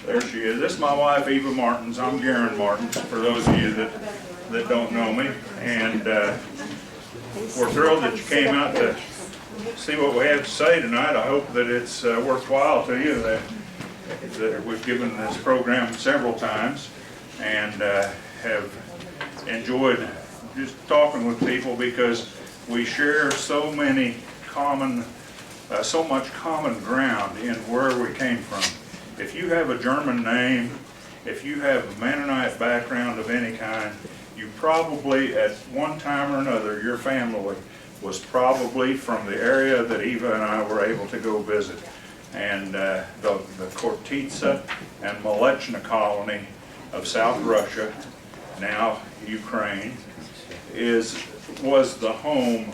There she is. This is my wife, Eva Martins. I'm Garen Martins, for those of you that don't know me. And we're thrilled that you came out to see what we have to say tonight. I hope that it's worthwhile to you, that we've given this program several times and have enjoyed just talking with people, because we share so much common ground in where we came from. If you have a German name, if you have a Mennonite background of any kind, you probably at one time or another, your family was probably from the area that Eva and I were able to go visit. And the Kortitsa and Mlechna colony of South Russia, now Ukraine, was the home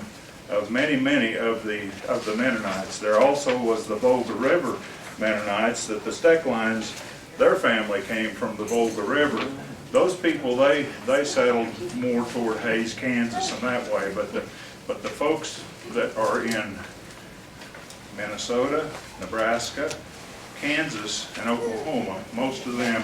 of many of the Mennonites. There also was the Volga River Mennonites, that the Stecklines, their family came from the Volga River. Those people, they settled more toward Hays, Kansas, and that way. But the folks that are in Minnesota, Nebraska, Kansas, and Oklahoma, most of them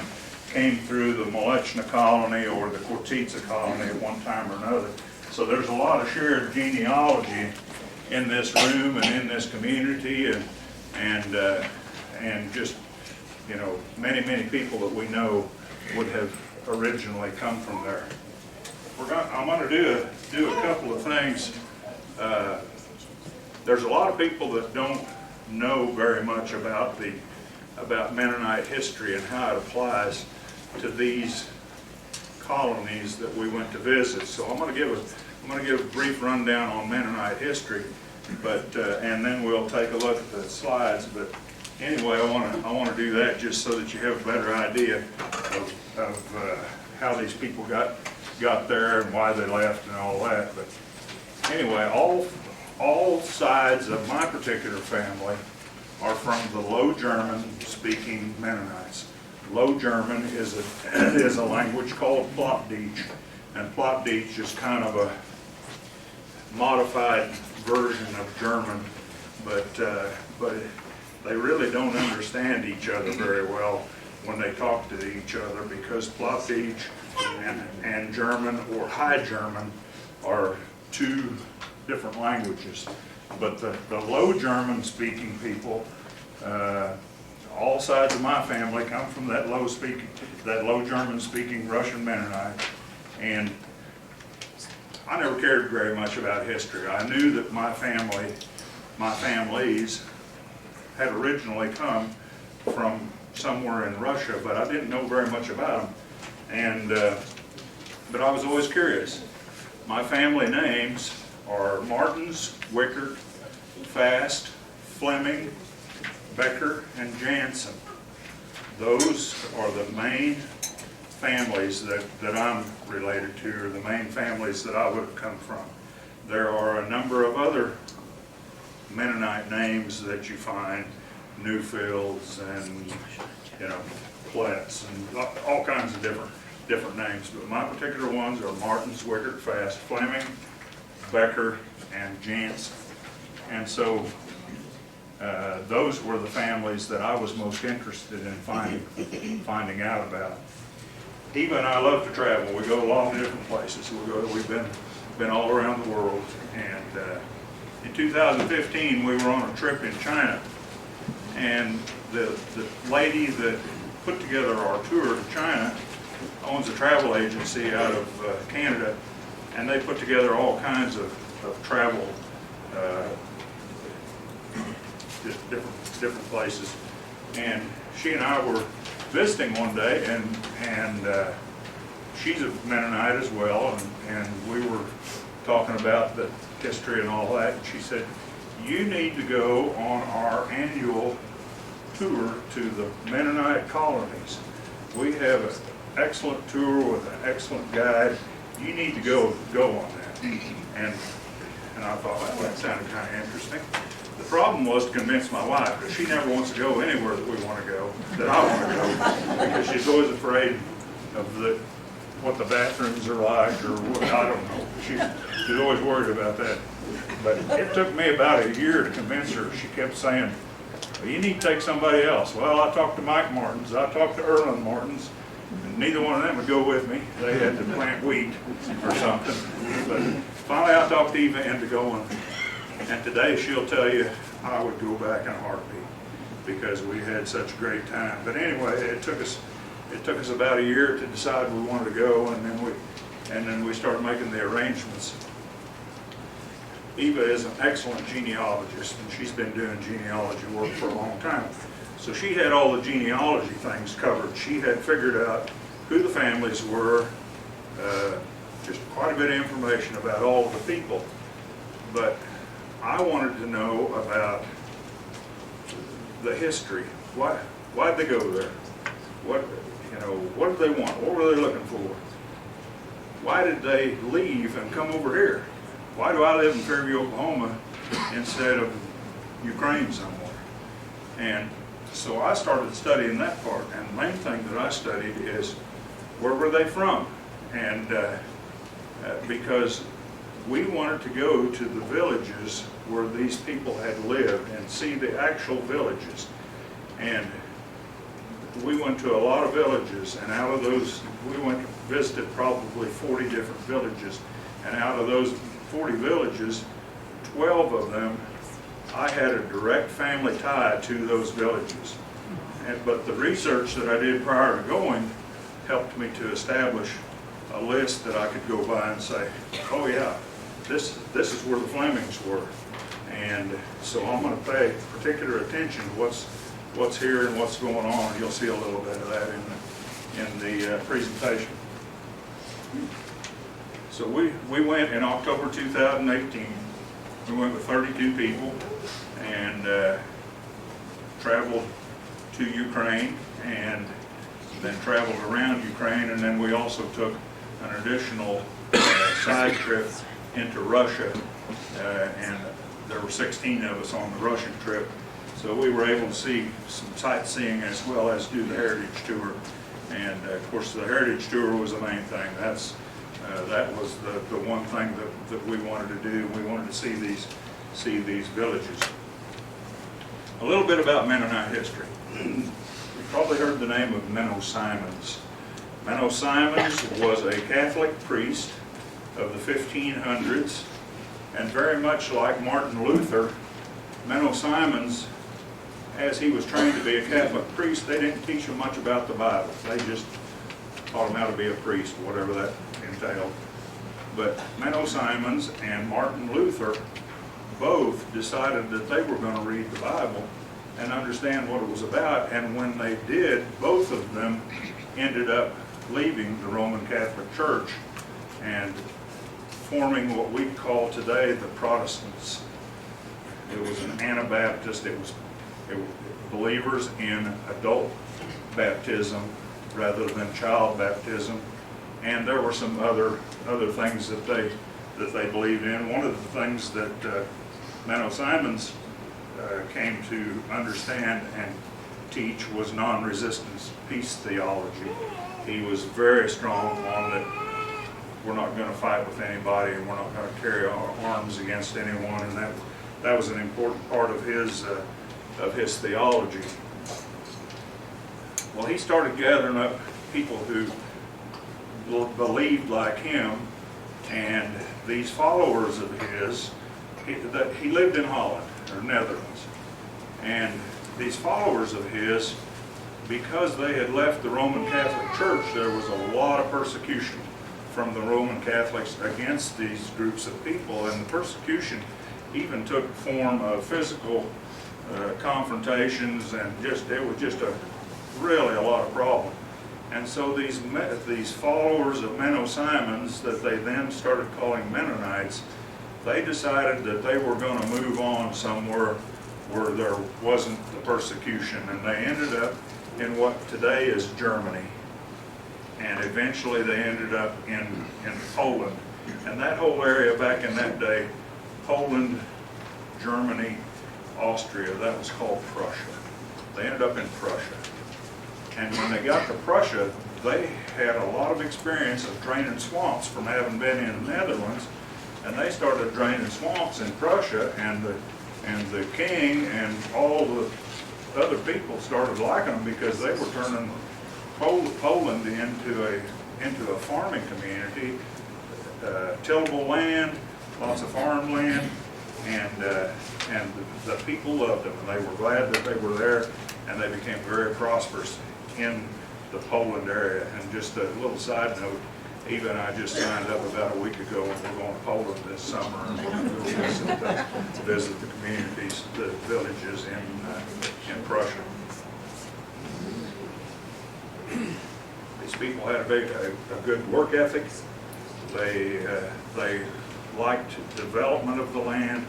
came through the Mlechna colony or the Kortitsa colony at one time or another. So there's a lot of shared genealogy in this room and in this community, and just, you know, many people that we know would have originally come from there. I'm going to do a couple of things. There's a lot of people that don't know very much about Mennonite history and how it applies to these colonies that we went to visit. So I'm going to give a brief rundown on Mennonite history, but and then we'll take a look at the slides. But anyway, I want to do that just so that you have a better idea of how these people got there and why they left and all that. But anyway, all sides of my particular family are from the Low German speaking Mennonites. Low German is a language called Plattdeutsch, and Plattdeutsch is kind of a modified version of German, but they really don't understand each other very well when they talk to each other, because Plattdeutsch and German or High German are two different languages. But the Low German speaking people, all sides of my family come from that Low German speaking Russian Mennonite. And I never cared very much about history. I knew that my families had originally come from somewhere in Russia, but I didn't know very much about them. And but I was always curious. My family names are Martins, Wickert, Fast, Fleming, Becker, and Jansen. Those are the main families that I'm related to, or the main families that I would have come from. There are a number of other Mennonite names that you find, Newfields and, you know, Pletts and all kinds of different names. But my particular ones are Martins, Wickert, Fast, Fleming, Becker, and Jansen. And so those were the families that I was most interested in finding out about. Eva and I love to travel. We go a lot of different places. We've been all around the world. And in 2015, we were on a trip in China, and the lady that put together our tour to China owns a travel agency out of Canada, and they put together all kinds of travel, different places. And she and I were visiting one day, and she's a Mennonite as well, and we were talking about the history and all that, and she said, you need to go on our annual tour to the Mennonite colonies. We have an excellent tour with an excellent guide. You need to go on that. And I thought, well, that sounded kind of interesting. The problem was to convince my wife, because she never wants to go anywhere that we want to go, that I want to go, because she's always afraid of what the bathrooms are like, or what, I don't know. She's always worried about that. But it took me about a year to convince her. She kept saying, Well, you need to take somebody else. Well, I talked to Mike Martins, I talked to Erland Martins, and neither one of them would go with me. They had to plant wheat or something. But finally I talked Eva into going, and today she'll tell you I would go back in a heartbeat because we had such a great time. But anyway, it took us about a year to decide we wanted to go, and then we started making the arrangements. Eva is an excellent genealogist, and she's been doing genealogy work for a long time. So she had all the genealogy things covered. She had figured out who the families were, just quite a bit of information about all of the people. But I wanted to know about the history. Why'd they go there? What did they want? What were they looking for? Why did they leave and come over here? Why do I live in Fairview, Oklahoma instead of Ukraine somewhere? And so I started studying that part, and the main thing that I studied is where were they from? And because we wanted to go to the villages where these people had lived and see the actual villages. And we went to a lot of villages, and out of those, we went to visited probably 40 different villages, and out of those 40 villages, 12 of them, I had a direct family tie to those villages. But the research that I did prior to going helped me to establish a list that I could go by and say, oh yeah, this is where the Flemings were. And so I'm going to pay particular attention to what's here and what's going on. You'll see a little bit of that in the presentation. So we went in October 2018. We went with 32 people and traveled to Ukraine and then traveled around Ukraine, and then we also took an additional side trip into Russia, and there were 16 of us on the Russian trip. So we were able to see some sightseeing as well as do the heritage tour. And of course the heritage tour was the main thing. That was the one thing that we wanted to do. We wanted to see these villages. A little bit about Mennonite history. You've probably heard the name of Menno Simons. Menno Simons was a Catholic priest of the 1500s, and very much like Martin Luther, Menno Simons, as he was trained to be a Catholic priest, they didn't teach him much about the Bible. They just taught him how to be a priest, whatever that entailed. But Menno Simons and Martin Luther both decided that they were going to read the Bible and understand what it was about, and when they did, both of them ended up leaving the Roman Catholic Church and forming what we call today the Protestants. It was an Anabaptist. It was believers in adult baptism rather than child baptism, and there were some other things that they believed in. One of the things that Menno Simons came to understand and teach was non-resistance peace theology. He was very strong on that we're not going to fight with anybody and we're not going to carry our arms against anyone, and that was an important part of his theology. Well, he started gathering up people who believed like him, and these followers of his, he lived in Holland, or Netherlands, and these followers of his, because they had left the Roman Catholic Church, there was a lot of persecution from the Roman Catholics against these groups of people, and the persecution even took form of physical confrontations, and it was just really a lot of problem. And so these followers of Menno Simons, that they then started calling Mennonites, they decided that they were going to move on somewhere where there wasn't the persecution, and they ended up in what today is Germany, and eventually they ended up in Poland. And that whole area back in that day, Poland, Germany, Austria, that was called Prussia. They ended up in Prussia. And when they got to Prussia, they had a lot of experience of draining swamps from having been in the Netherlands, and they started draining swamps in Prussia, and the king and all the other people started liking them because they were turning Poland into a farming community, tillable land, lots of farmland, and the people loved them, and they were glad that they were there, and they became very prosperous in the Poland area. And just a little side note, Eva and I just signed up about a week ago, and we're going to Poland this summer, and we'll visit the communities, the villages in Prussia. These people had a good work ethic. They liked development of the land.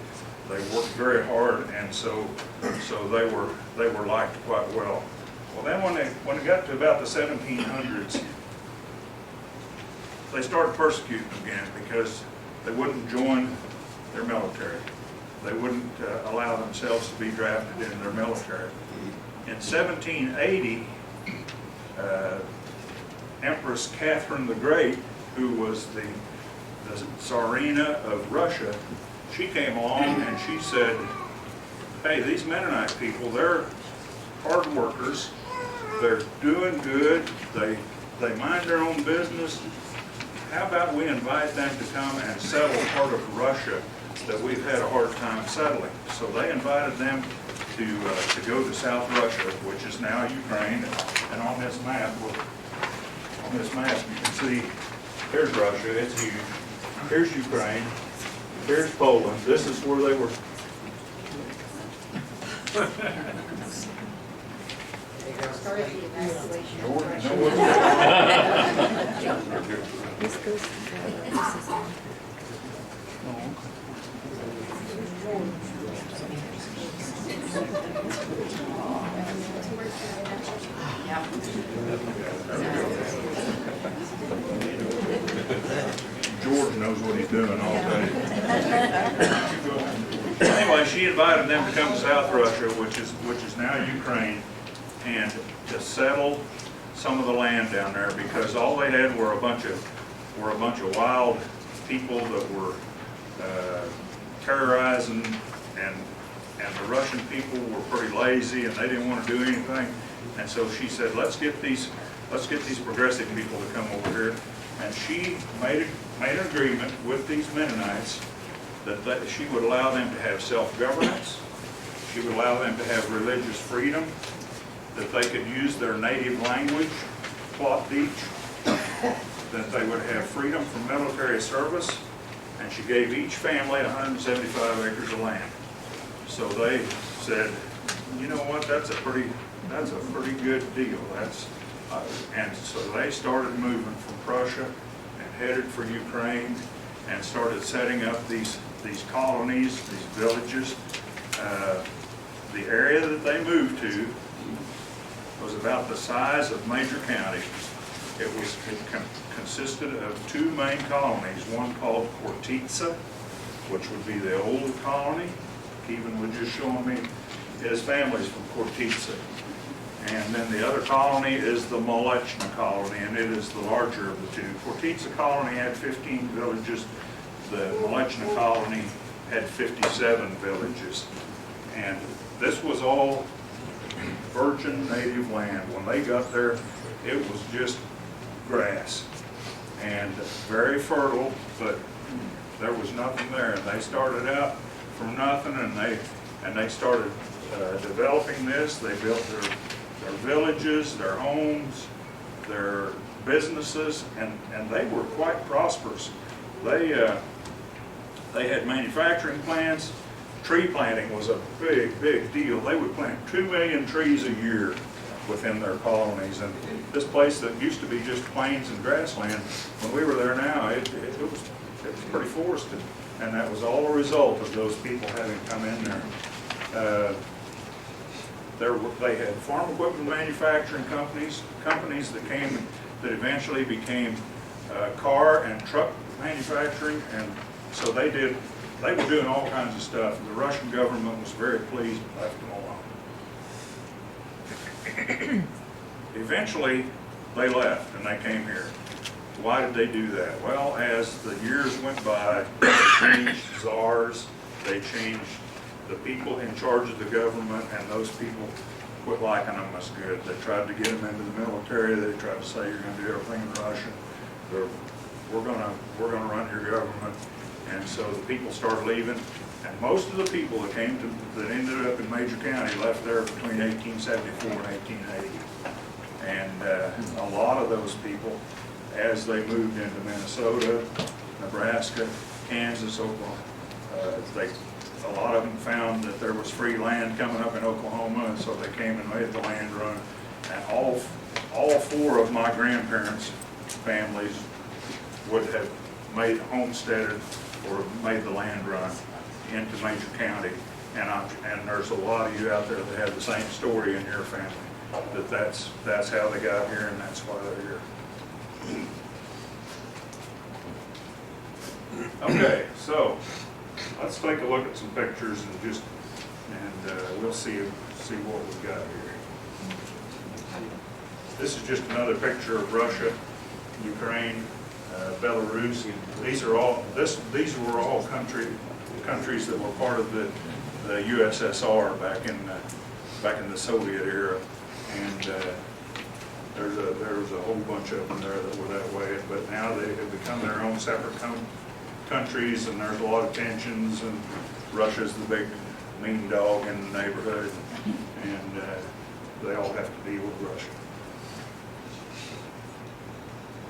They worked very hard, and so they were liked quite well. Well, then when it got to about the 1700s, they started persecuting again because they wouldn't join their military. They wouldn't allow themselves to be drafted in their military. In 1780, Empress Catherine the Great, who was the Tsarina of Russia, she came along and she said, hey, these Mennonite people, they're hard workers, they're doing good, they mind their own business. How about we invite them to come and settle part of Russia that we've had a hard time settling? So they invited them to go to South Russia, which is now Ukraine. And on this map, you can see here's Russia, it's huge. Here's Ukraine. Here's Poland. This is where they were. Jordan knows what he's doing all day. Anyway, she invited them to come to South Russia, which is now Ukraine, and to settle some of the land down there, because all they had were a bunch of wild people that were terrorizing, and the Russian people were pretty lazy and they didn't want to do anything. And so she said, let's get these progressive people to come over here. And she made an agreement with these Mennonites that she would allow them to have self-governance. She would allow them to have religious freedom, that they could use their native language, plot beach, that they would have freedom from military service, and she gave each family 175 acres of land. So they said, you know what, that's a pretty good deal. And so they started moving from Prussia and headed for Ukraine and started setting up these colonies, these villages. The area that they moved to was about the size of Major County. It consisted of two main colonies, one called Kortitsa, which would be the old colony. Kevin was just showing me his family's from Kortitsa. And then the other colony is the Mleczna colony, and it is the larger of the two. Kortitsa colony had 15 villages. The Mleczna colony had 57 villages. And this was all virgin native land. When they got there, it was just grass and very fertile, but there was nothing there. And they started out from nothing, and they started developing this. They built their villages, their homes, their businesses, and they were quite prosperous. They had manufacturing plants. Tree planting was a big deal. They would plant 2 million trees a year within their colonies. And this place that used to be just plains and grassland, when we were there now, it was pretty forested. And that was all a result of those people having come in there. They had farm equipment manufacturing companies that eventually became car and truck manufacturing, and so they were doing all kinds of stuff. The Russian government was very pleased and left them alone. Eventually, they left and they came here. Why did they do that? Well, as the years went by, they changed czars, they changed the people in charge of the government, and those people quit liking them as good. They tried to get them into the military. They tried to say you're going to do everything in Russia. We're going to run your government. And so the people started leaving. And most of the people that that ended up in Major County left there between 1874 and 1880. And a lot of those people, as they moved into Minnesota, Nebraska, Kansas, Oklahoma, a lot of them found that there was free land coming up in Oklahoma, and so they came and made the land run. And all four of my grandparents' families would have made homesteaded or made the land run into Major County. And there's a lot of you out there that have the same story in your family, that's how they got here and that's why they're here. Okay, so let's take a look at some pictures and we'll see what we've got here. This is just another picture of Russia, Ukraine, Belarus. These were all countries that were part of the USSR back in the Soviet era, and there was a whole bunch of them there that were that way. But now they have become their own separate countries, and there's a lot of tensions. And Russia's the big mean dog in the neighborhood, and they all have to deal with Russia.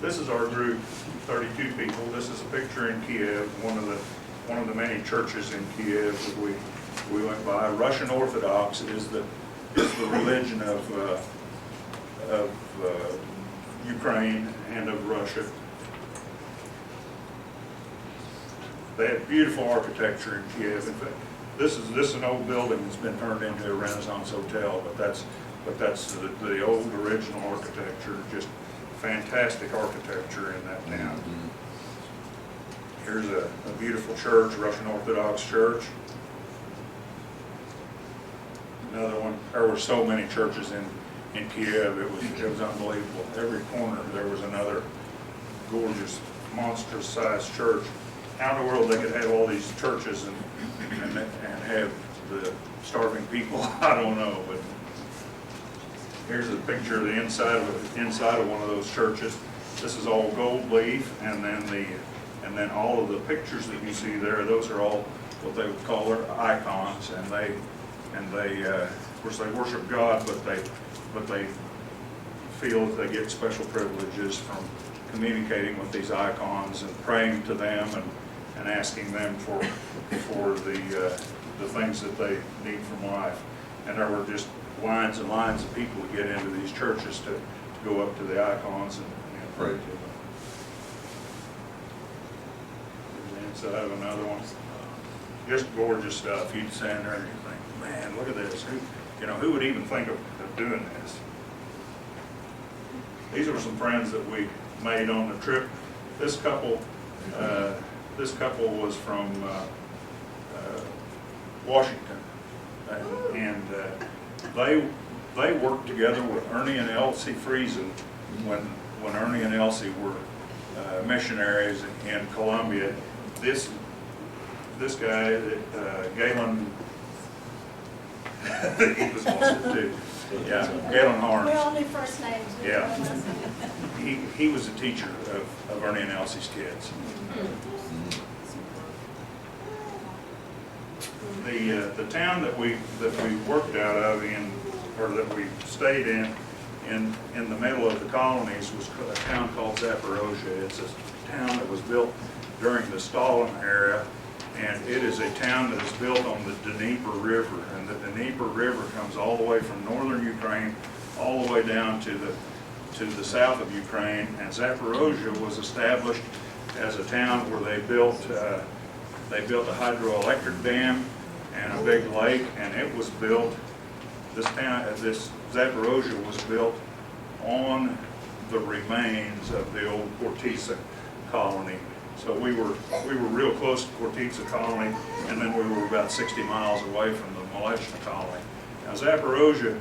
This is our group, 32 people. This is a picture in Kiev, one of the many churches in Kiev that we went by. Russian Orthodox is the religion of Ukraine and of Russia. They have beautiful architecture in Kiev. In fact, this is an old building that's been turned into a Renaissance hotel, but that's the old original architecture. Just fantastic architecture in that town. Here's a beautiful church, Russian Orthodox church. Another one. There were so many churches in Kiev, it was unbelievable. Every corner there was another gorgeous, monstrous sized church. How in the world they could have all these churches and have the starving people, I don't know. But here's a picture of the inside of one of those churches. This is all gold leaf, and then all of the pictures that you see there, those are all what they would call their icons, and they of course they worship God, but they feel that they get special privileges from communicating with these icons and praying to them and asking them for the things that they need from life. And there were just lines and lines of people to get into these churches to go up to the icons and pray to them. Here's the inside of another one. Just gorgeous stuff. You'd stand there and you think, man, look at this. Who would even think of doing this? These are some friends that we made on the trip. This couple was from Washington, and they worked together with Ernie and Elsie Friesen when Ernie and Elsie were missionaries in Colombia. This guy, Galen, he was awesome too. Yeah, Galen Harms. We all knew first names. Yeah. He was a teacher of Ernie and Elsie's kids. The town that we worked out of or that we stayed in the middle of the colonies was a town called Zaporozhye. It's a town that was built during the Stalin era, and it is a town that is built on the Dnieper River, and the Dnieper River comes all the way from northern Ukraine all the way down to the south of Ukraine. And Zaporozhye was established as a town where they built a hydroelectric dam and a big lake, and it was built. This Zaporozhye was built on the remains of the old Kortitsa colony. So we were real close to Kortitsa colony, and then we were about 60 miles away from the Molechna colony. Now Zaporozhye,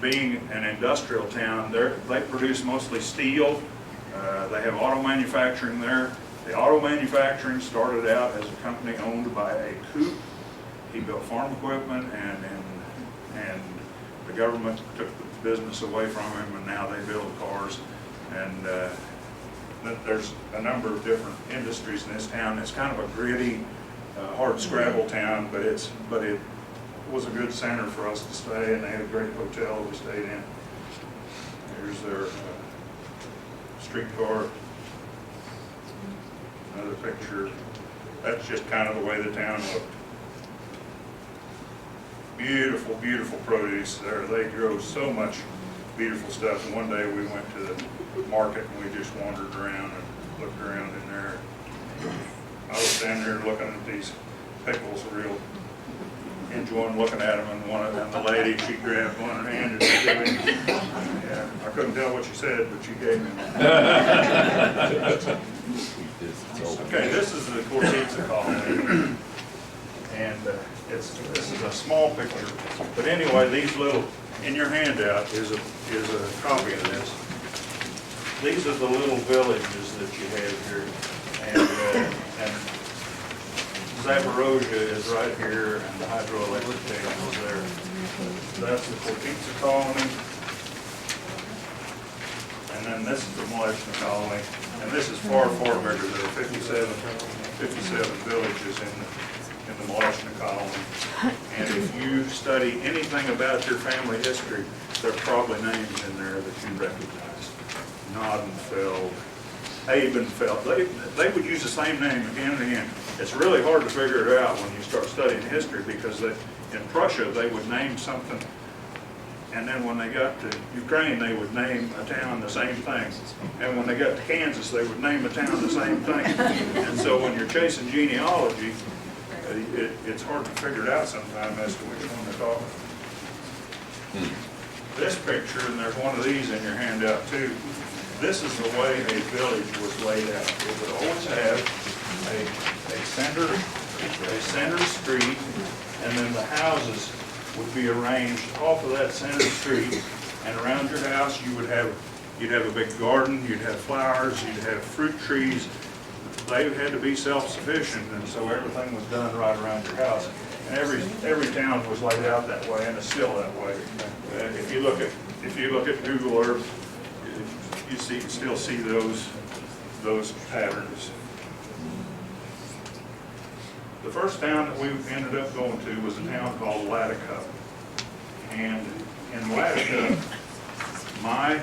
being an industrial town, they produce mostly steel. They have auto manufacturing there. The auto manufacturing started out as a company owned by a Koop. He built farm equipment and the government took the business away from him, and now they build cars. And there's a number of different industries in this town. It's kind of a gritty, hard scrabble town, but it was a good center for us to stay, and they had a great hotel we stayed in. Here's their streetcar. Another picture. That's just kind of the way the town looked. Beautiful, beautiful produce there. They grow so much beautiful stuff. And one day we went to the market and we just wandered around and looked around in there. I was standing there looking at these pickles, real enjoying looking at them, and the lady, she grabbed one and handed it to me. Yeah, I couldn't tell what she said, but she gave me one. Okay, this is the Cortizza colony, and this is a small picture. But anyway, these little, in your handout is a copy of this. These are the little villages that you have here, and Zaporozhye is right here, and the hydroelectric station is there. So that's the Cortizza colony, and then this is the Mleczna colony, and this is far, far bigger. There are 57 villages in the Mleczna colony. And if you study anything about your family history, there are probably names in there that you recognize. Nordenfeld, Abenfeld. They would use the same name again and again. It's really hard to figure it out when you start studying history, because in Prussia they would name something, and then when they got to Ukraine they would name a town the same thing, and when they got to Kansas they would name a town the same thing. And so when you're chasing genealogy, it's hard to figure it out sometimes as to which one they're talking about. This picture, and there's one of these in your handout too, this is the way a village was laid out. It would always have a center street, and then the houses would be arranged off of that center street, and around your house you'd have a big garden, you'd have flowers, you'd have fruit trees. They had to be self-sufficient, and so everything was done right around your house. And every town was laid out that way, and it's still that way. If you look at Google Earth, you still see those patterns. The first town that we ended up going to was a town called Lattica. And in Lattica, my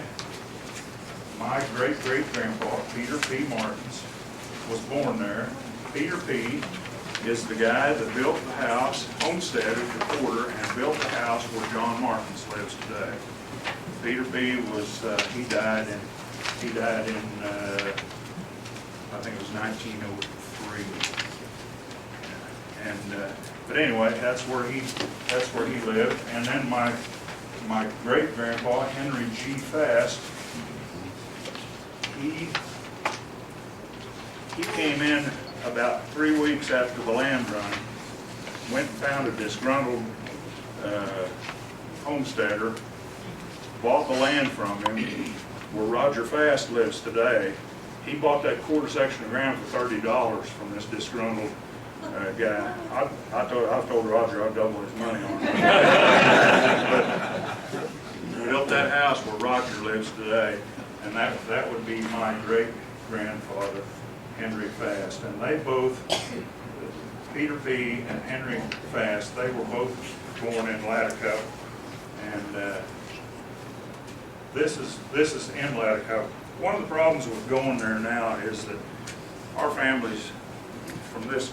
great-great-grandpa, Peter P. Martins, was born there. Peter P. is the guy that built the house, homesteaded the quarter, and built the house where John Martins lives today. Peter P. was, he died in I think it was 1903. And but anyway, that's where he lived. And then my great grandpa Henry G. Fast, he came in about 3 weeks after the land run, went and found a disgruntled homesteader, bought the land from him where Roger Fast lives today. He bought that quarter section of ground for $30 from this disgruntled guy. I told Roger I'd double his money on it. But built that house where Roger lives today, and that would be my great-grandfather, Henry Fast. And they both, Peter P. and Henry Fast, they were both born in Lattica. And this is in Lattica. One of the problems with going there now is that our families from this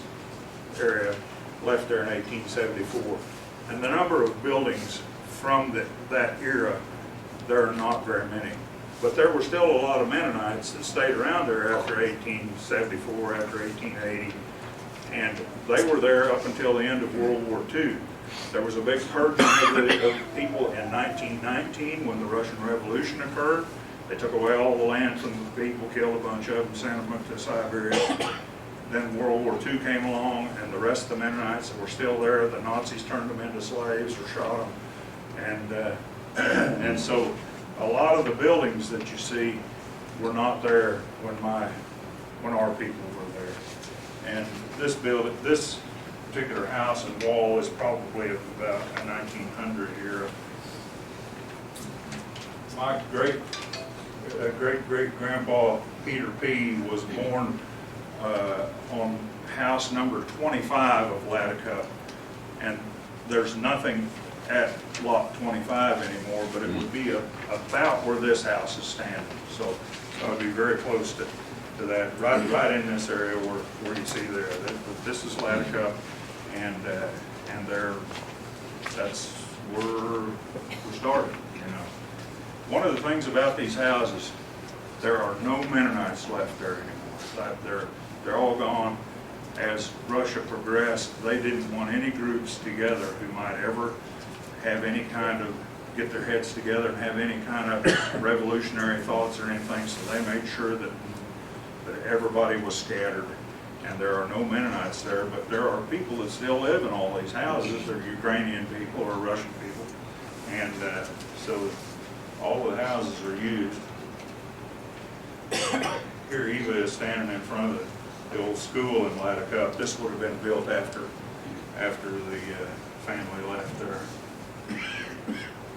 area left there in 1874. And the number of buildings from that era, there are not very many. But there were still a lot of Mennonites that stayed around there after 1874, after 1880. And they were there up until the end of World War II. There was a big purging of people in 1919 when the Russian Revolution occurred. They took away all the land from the people, killed a bunch of them, sent them up to Siberia. Then World War II came along, and the rest of the Mennonites that were still there, the Nazis turned them into slaves or shot them. And so a lot of the buildings that you see were not there when our people were there. And this particular house and wall is probably of about a 1900 era. my great-great-grandpa Peter P. was born on house number 25 of Latticup, and there's nothing at lot 25 anymore, but it would be about where this house is standing. So it'd be very close to that, right in this area where you see there. This is Latticup, and that's where we started. You know, one of the things about these houses, there are no Mennonites left there anymore. They're all gone. As Russia progressed, they didn't want any groups together who might ever have any kind of, get their heads together and have any kind of revolutionary thoughts or anything, so they made sure that everybody was scattered. And there are no Mennonites there, but there are people that still live in all these houses. They're Ukrainian people or Russian people. And so all the houses are used. Here Eva is standing in front of the old school in Latticup. This would have been built after the family left there.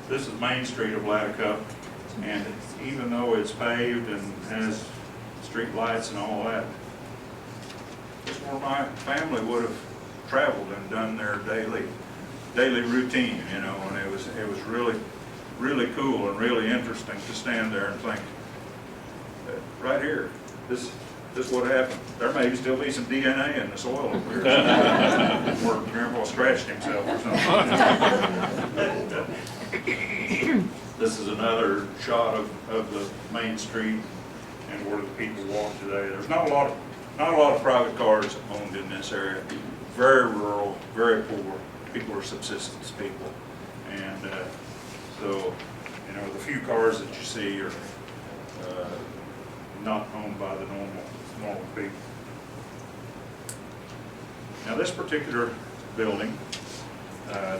This is Main Street of Latticup, and even though it's paved and has street lights and all that, this is where my family would have traveled and done their daily routine, you know, and it was really cool and really interesting to stand there and think, right here, this is what happened. There may still be some DNA in the soil over here. Where Grandpa scratched himself or something. This is another shot of the main street and where the people walk today. There's not a lot of private cars owned in this area. Very rural, very poor. People are subsistence people, and so you know the few cars that you see are not owned by the normal people. Now this particular building,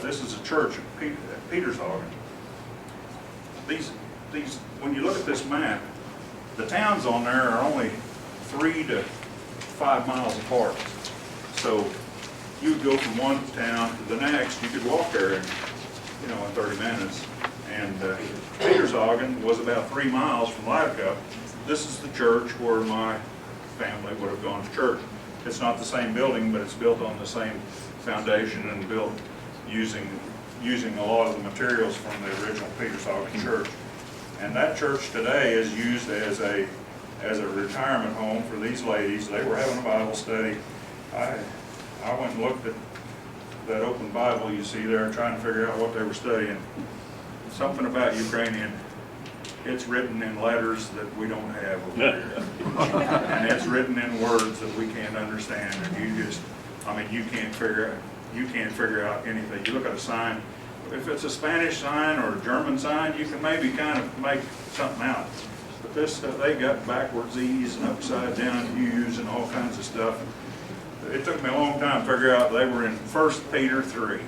this is a church at Petersburg. These, when you look at this map, the towns on there are only 3 to 5 miles apart. So you would go from one town to the next. You could walk there in 30 minutes. And Petersburg was about 3 miles from Latticup. This is the church where my family would have gone to church. It's not the same building, but it's built on the same foundation and built using a lot of the materials from the original Petersburg church. And that church today is used as a retirement home for these ladies. They were having a Bible study. I went and looked at that open Bible you see there, trying to figure out what they were studying. Something about Ukrainian. It's written in letters that we don't have over here. And it's written in words that we can't understand. And you can't figure out anything. You look at a sign, if it's a Spanish sign or a German sign, you can maybe kind of make something out. But this, they got backwards E's and upside down U's and all kinds of stuff. It took me a long time to figure out they were in 1 Peter 3.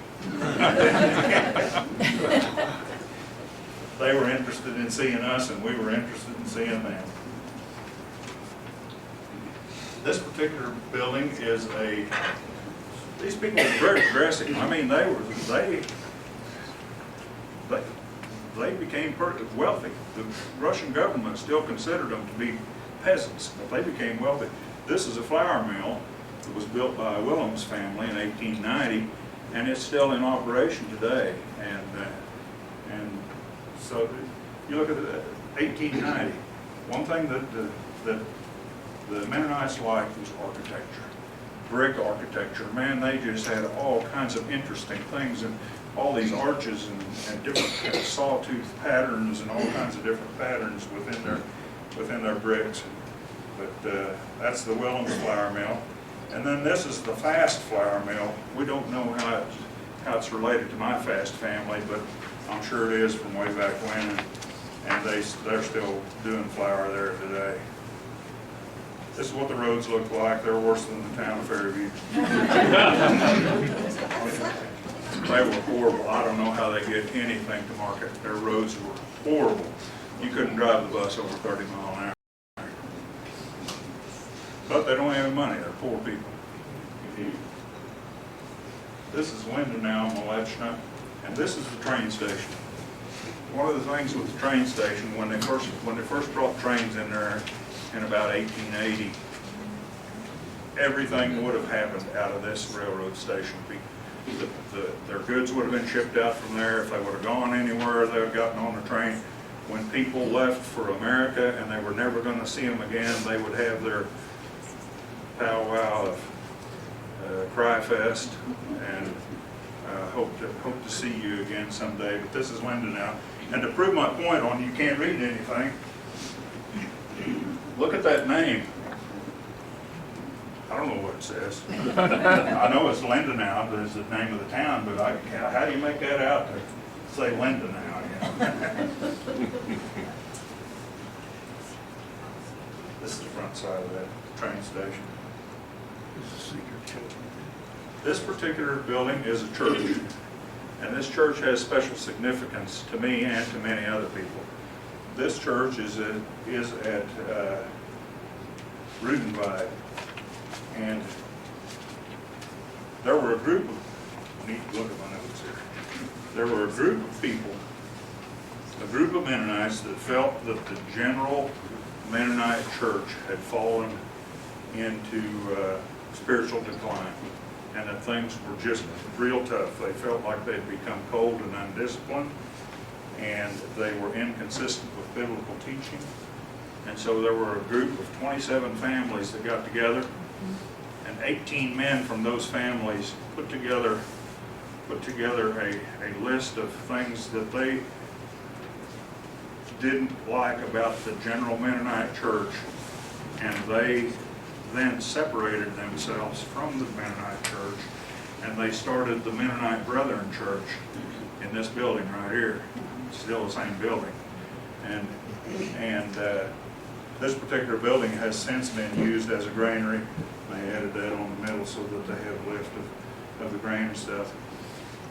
They were interested in seeing us, and we were interested in seeing them. This particular building is these people were very progressive. I mean, they became wealthy. The Russian government still considered them to be peasants, but they became wealthy. This is a flour mill that was built by a Willems family in 1890, and it's still in operation today. And so you look at 1890. One thing that the Mennonites liked was architecture, brick architecture. Man, they just had all kinds of interesting things, and all these arches and different sawtooth patterns and all kinds of different patterns within their bricks. But that's the Willems flour mill. And then this is the Fast flour mill. We don't know how it's related to my Fast family, but I'm sure it is from way back when, and they're still doing flour there today. This is what the roads look like. They're worse than the town of Fairview. They were horrible. I don't know how they get anything to market. Their roads were horrible. You couldn't drive the bus over 30 miles an hour. But they don't have any money. They're poor people. This is Lindenau, Molechna, and this is the train station. one of the things with the train station, when they first brought trains in there in about 1880, everything would have happened out of this railroad station. Their goods would have been shipped out from there. If they would have gone anywhere, they would have gotten on the train. When people left for America and they were never going to see them again, they would have their powwow of Cry Fest, and hope to see you again someday. But this is Linda now. And to prove my point on you can't read anything, look at that name. I don't know what it says. I know it's Linda now, but it's the name of the town, but how do you make that out to say Linda now? You know? This is the front side of that train station. This particular building is a church, and this church has special significance to me and to many other people. This church is at Rudenvide, and there were a group of, I need to look at my notes here. There were a group of people, a group of Mennonites that felt that the general Mennonite church had fallen into spiritual decline, and that things were just real tough. They felt like they'd become cold and undisciplined, and they were inconsistent with biblical teaching. And so there were a group of 27 families that got together, and 18 men from those families put together a list of things that they didn't like about the general Mennonite church, and they then separated themselves from the Mennonite church, and they started the Mennonite Brethren church in this building right here. It's still the same building, and this particular building has since been used as a granary. They added that on the middle so that they have a lift of the grain and stuff.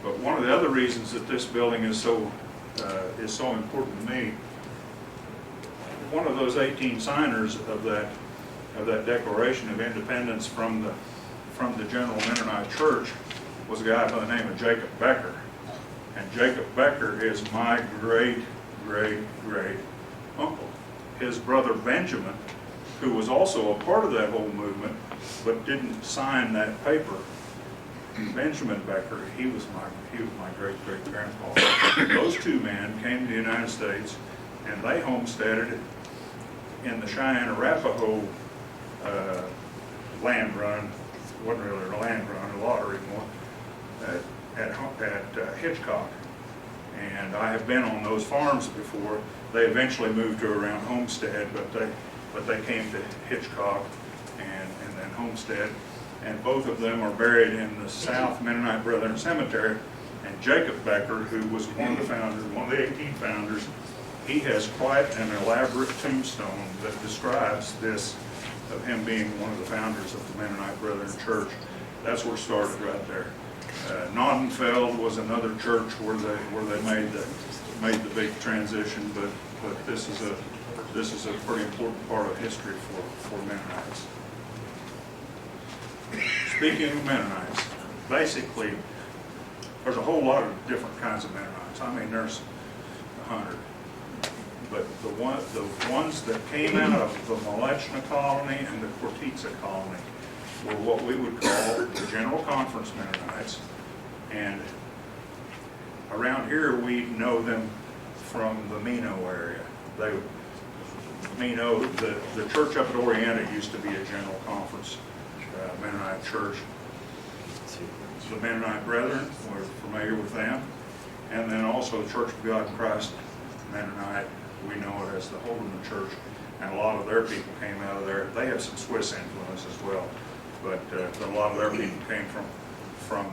But one of the other reasons that this building is so important to me, one of those 18 signers of that Declaration of Independence from the General Mennonite Church was a guy by the name of Jacob Becker. And Jacob Becker is my great uncle. His brother Benjamin, who was also a part of that whole movement, but didn't sign that paper. Benjamin Becker, he was my great-great-grandpa. Those two men came to the United States, and they homesteaded in the Cheyenne Arapaho land run. It wasn't really a land run, a lottery more, at Hitchcock. And I have been on those farms before. They eventually moved to around Homestead, but they came to Hitchcock and then Homestead. And both of them are buried in the South Mennonite Brethren Cemetery. And Jacob Becker, who was one of the founders, one of the 18 founders, he has quite an elaborate tombstone that describes this, of him being one of the founders of the Mennonite Brethren Church. That's where it started right there. Nordenfeld was another church where they made the big transition, but this is a pretty important part of history for Mennonites. Speaking of Mennonites, basically, there's a whole lot of different kinds of Mennonites. I mean, there's 100. But the ones that came out of the Malechna colony and the Cortitza colony were what we would call the General Conference Mennonites. And around here, we know them from the Mino area. The church up at Orienta used to be a General Conference Mennonite church. The Mennonite Brethren, we're familiar with them. And then also the Church of God in Christ Mennonite, we know it as the Holden Church, and a lot of their people came out of there. They have some Swiss influence as well, but a lot of their people came from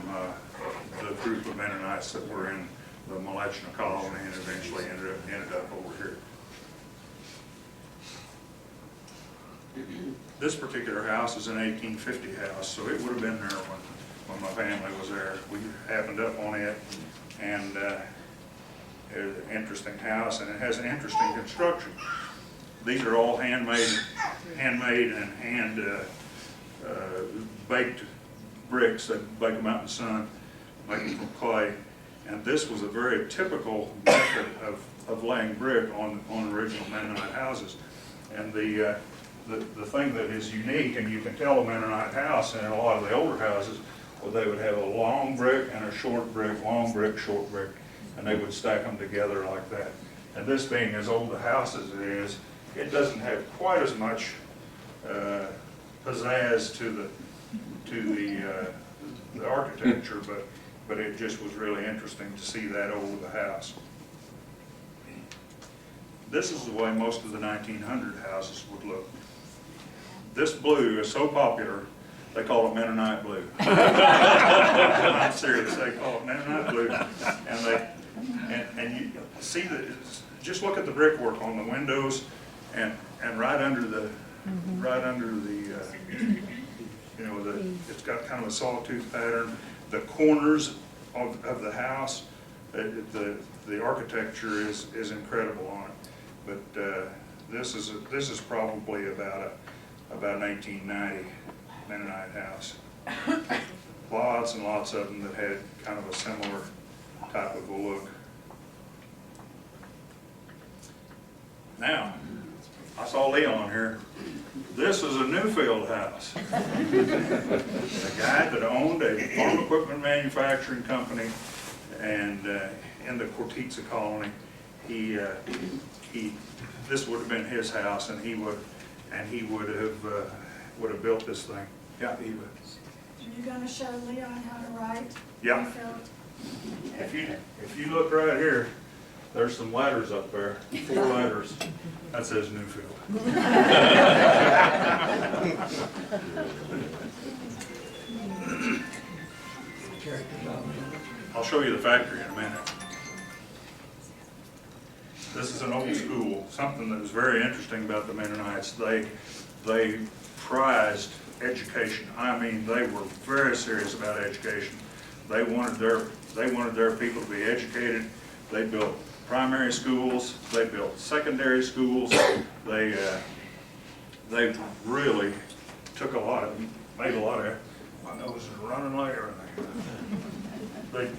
the group of Mennonites that were in the Malechna colony and eventually ended up over here. This particular house is an 1850 house, so it would have been there when my family was there. We happened up on it, and it's an interesting house, and it has an interesting construction. These are all handmade and hand baked bricks that bake them out in the sun, make them from clay. And this was a very typical method of laying brick on original Mennonite houses. And the thing that is unique, and you can tell a Mennonite house and in a lot of the older houses, well, they would have a long brick and a short brick, long brick, short brick, and they would stack them together like that. And this being as old a house as it is, it doesn't have quite as much pizzazz to the architecture, but it just was really interesting to see that old of a house. This is the way most of the 1900 houses would look. This blue is so popular, they call it Mennonite blue. I'm serious, they call it Mennonite blue. And you see that, just look at the brickwork on the windows and right under the, you know, it's got kind of a sawtooth pattern. The corners of the house, the architecture is incredible on it. But this is probably about an 1890 Mennonite house. Lots and lots of them that had kind of a similar type of a look. Now, I saw Leon here. This is a Newfield house. A guy that owned a farm equipment manufacturing company, and in the Cortitza colony, this would have been his house, and he would have built this thing. Yeah, he would. Are you going to show Leon how to write? Yeah. If you look right here, there's some letters up there, 4 letters. That says Newfield. I'll show you the factory in a minute. This is an old school. Something that was very interesting about the Mennonites, they prized education. I mean, they were very serious about education. They wanted their people to be educated. They built primary schools. They built secondary schools. They really took made a lot of. My nose is running like everything. They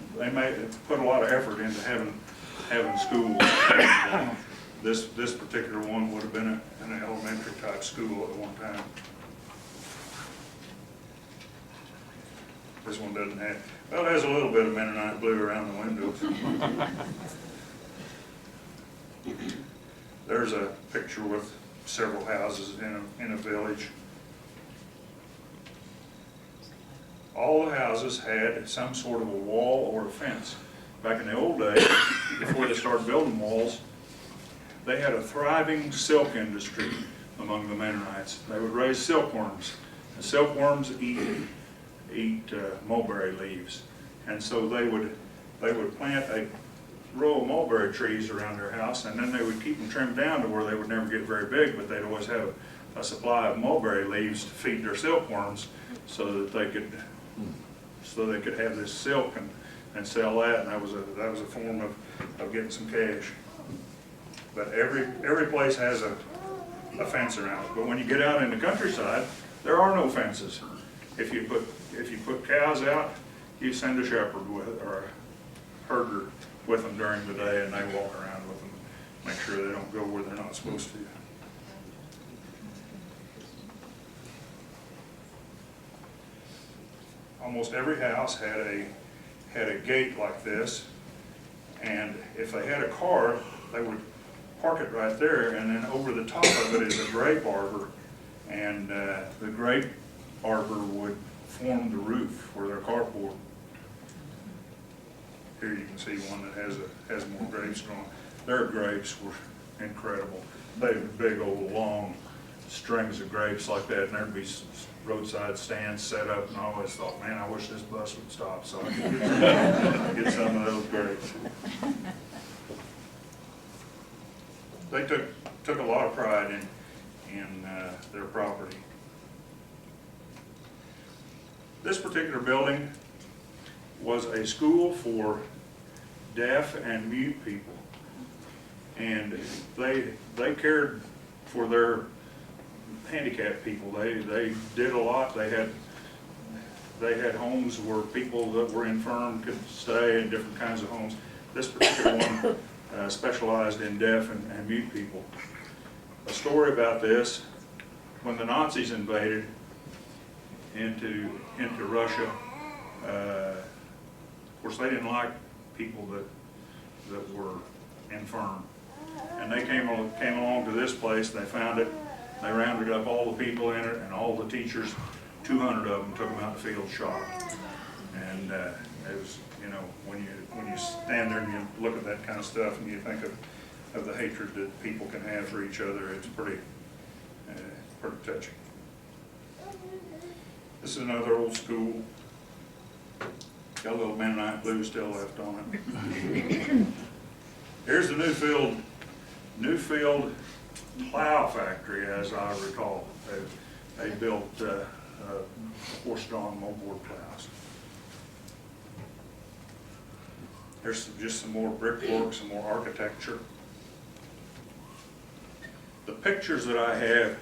put a lot of effort into having schools. And, this particular one would have been an elementary type school at one time. This one doesn't have, well, it has a little bit of Mennonite blue around the windows. There's a picture with several houses in a village. All the houses had some sort of a wall or a fence. Back in the old days, before they started building walls, they had a thriving silk industry among the Mennonites. They would raise silkworms, and silkworms eat mulberry leaves, and so they would plant a row of mulberry trees around their house, and then they would keep them trimmed down to where they would never get very big, but they'd always have a supply of mulberry leaves to feed their silkworms, so that they could have this silk and sell that, and that was a form of getting some cash. But every place has a fence around it. But when you get out in the countryside, there are no fences. If you put cows out, you send a shepherd or a herder with them during the day, and they walk around with them, make sure they don't go where they're not supposed to. Almost every house had a gate like this, and if they had a car, they would park it right there, and then over the top of it is a grape arbor, and the grape arbor would form the roof for their carport. Here you can see one that has more grapes on. Their grapes were incredible. They had big old long strings of grapes like that, and there'd be roadside stands set up, and I always thought, man, I wish this bus would stop so I could get some of those grapes. They took a lot of pride in their property. This particular building was a school for deaf and mute people, and they cared for their handicapped people. They did a lot. They they had homes where people that were infirm could stay in different kinds of homes. This particular one specialized in deaf and mute people. A story about this: when the Nazis invaded into Russia, of course they didn't like people that were infirm, and they came along to this place. They found it. They rounded up all the people in it and all the teachers. 200 of them took them out in the field, shot them. And it was, you know, when you stand there and you look at that kind of stuff and you think of the hatred that people can have for each other, it's pretty touching. This is another old school. Got a little Mennonite blue still left on it. Here's the Newfield plow factory, as I recall. They built horse-drawn moldboard plows. There's just some more brickwork, some more architecture. The pictures that I have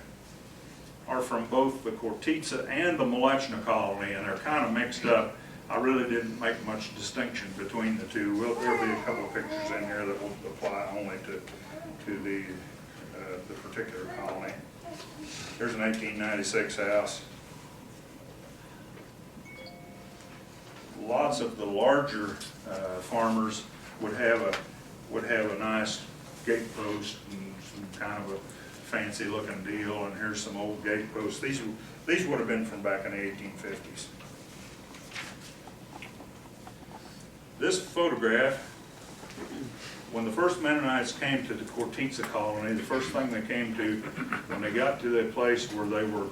are from both the Kortitsa and the Mleczna colony, and they're kind of mixed up. I really didn't make much distinction between the two. There'll be a couple of pictures in here that will apply only to the particular colony. Here's an 1896 house. Lots of the larger farmers would have a nice gate post and some kind of a fancy looking deal, and here's some old gate posts. These would have been from back in the 1850s. This photograph, when the first Mennonites came to the Kortitsa colony, the first thing they came to, when they got to the place where they were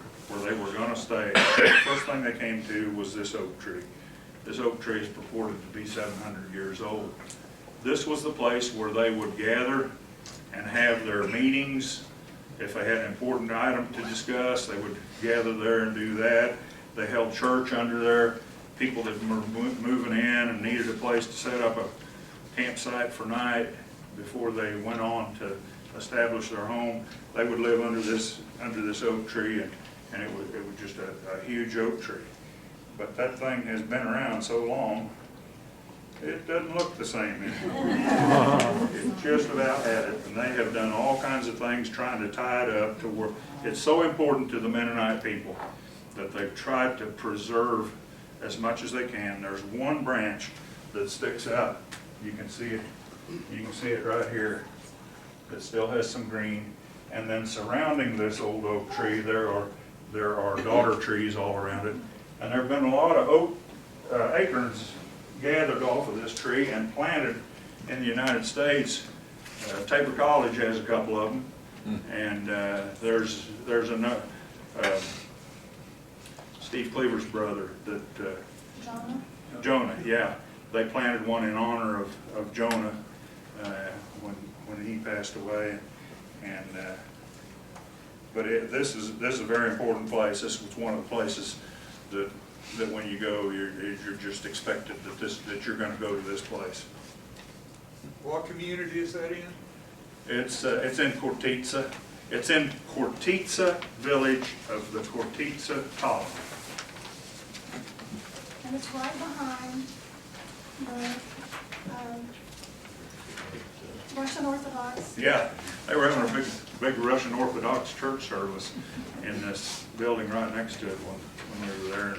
going to stay, the first thing they came to was this oak tree. This oak tree is purported to be 700 years old. This was the place where they would gather and have their meetings. If they had an important item to discuss, they would gather there and do that. They held church under there. People that were moving in and needed a place to set up a campsite for night before they went on to establish their home, they would live under this oak tree, and it was just a huge oak tree. But that thing has been around so long, it doesn't look the same anymore. It just about had it, and they have done all kinds of things trying to tie it up to where it's so important to the Mennonite people that they've tried to preserve as much as they can. There's one branch that sticks out. You can see it. You can see it right here. It still has some green, and then surrounding this old oak tree, there are daughter trees all around it, and there have been a lot of oak acorns gathered off of this tree and planted in the United States. Tabor College has a couple of them, and there's another. Steve Cleaver's brother, Jonah, yeah. They planted one in honor of Jonah when he passed away, and but this is a very important place. This was one of the places that when you go, you're just expected that you're going to go to this place. What community is that in? It's in Kortitsa. It's in Kortitsa village of the Kortitsa colony. And it's right behind the Russian Orthodox. Yeah, they were having a big Russian Orthodox church service in this building right next to it when they were there,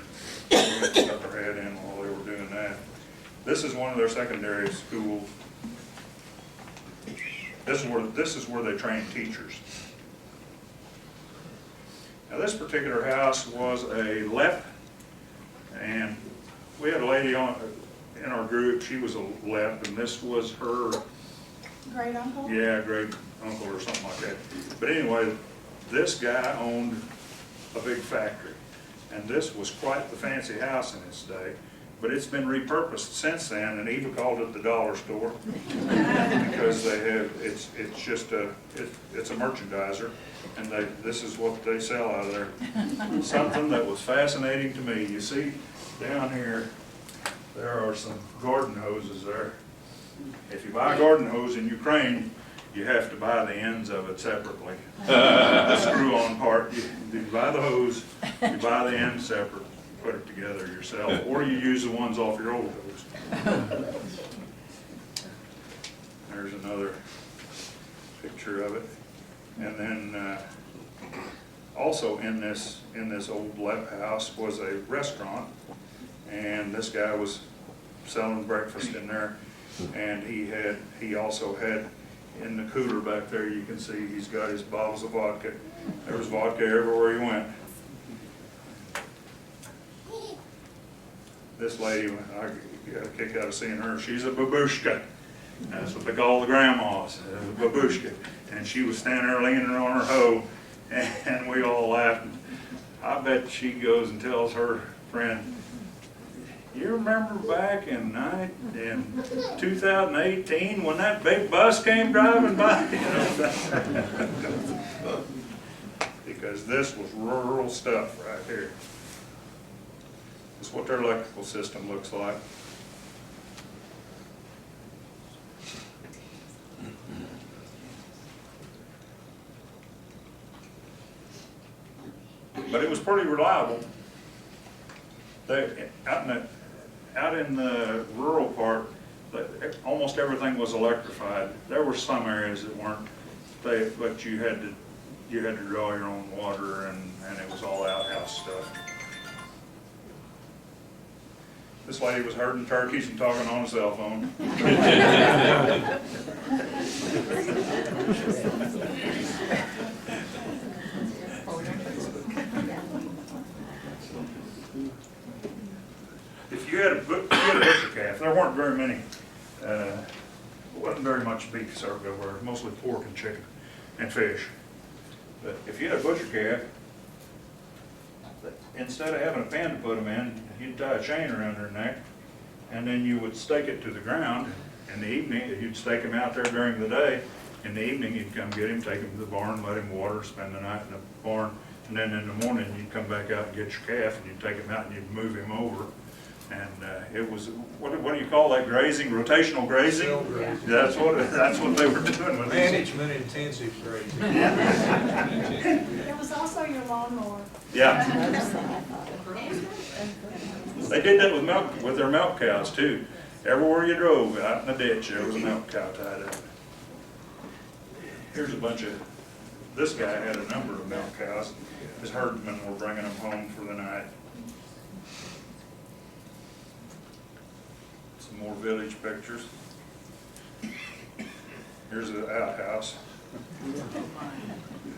and they got their head in while they were doing that. This is one of their secondary schools. This is where they train teachers. Now this particular house was a LEP, and we had a lady in our group. She was a LEP, and this was her Great uncle? Yeah, great uncle or something like that. But anyway, this guy owned a big factory, and this was quite the fancy house in its day. But it's been repurposed since then, and Eva called it the dollar store because they have it's a merchandiser, and this is what they sell out of there. Something that was fascinating to me. You see down here, there are some garden hoses there. If you buy a garden hose in Ukraine, you have to buy the ends of it separately. The screw-on part, you buy the hose, you buy the end separate. put it together yourself, or you use the ones off your old hose. There's another picture of it. And then also in this old house was a restaurant, and this guy was selling breakfast in there, and he also had in the cooler back there, you can see he's got his bottles of vodka. There was vodka everywhere he went. This lady, I got a kick out of seeing her. She's a babushka. That's what they call the grandmas, a babushka. And she was standing there leaning on her hoe, and we all laughed. I bet she goes and tells her friend, "You remember back in 2018 when that big bus came driving by?" You know, because this was rural stuff right here. This is what their electrical system looks like. But it was pretty reliable. Out in the rural part, almost everything was electrified. There were some areas that weren't, but you had to draw your own water, and it was all outhouse stuff. This lady was herding turkeys and talking on a cell phone. If you had a butcher calf, there weren't very many. Wasn't very much beef served over there, mostly pork and chicken and fish. But if you had a butcher calf, instead of having a pen to put them in, you'd tie a chain around their neck, and then you would stake it to the ground. In the evening, you'd stake him out there during the day. In the evening, you'd come get him, take him to the barn, let him water, spend the night in the barn, and then in the morning, you'd come back out and get your calf, and you'd take him out and you'd move him over. And it was, what do you call that, grazing, rotational grazing? Yeah. That's what they were doing with these. Management intensive grazing. It was also your lawnmower. Yeah. They did that with their milk cows too. Everywhere you drove, out in the ditch, there was a milk cow tied up. Here's a bunch of, this guy had a number of milk cows. His herdsmen were bringing them home for the night. Some more village pictures. Here's the outhouse.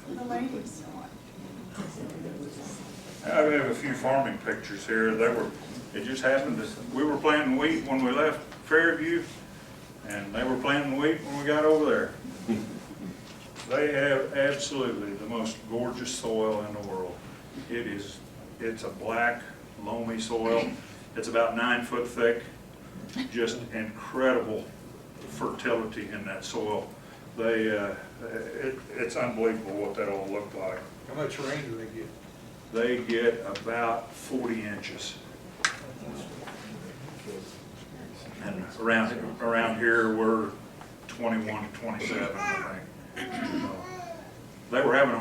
The ladies. I have a few farming pictures here. It just happened that we were planting wheat when we left Fairview, and they were planting wheat when we got over there. They have absolutely the most gorgeous soil in the world. It's a black, loamy soil. It's about 9 foot thick. Just incredible fertility in that soil. It's unbelievable what that all looked like. How much rain do they get? They get about 40 inches. And around here, we're 21 to 27, I think. They were having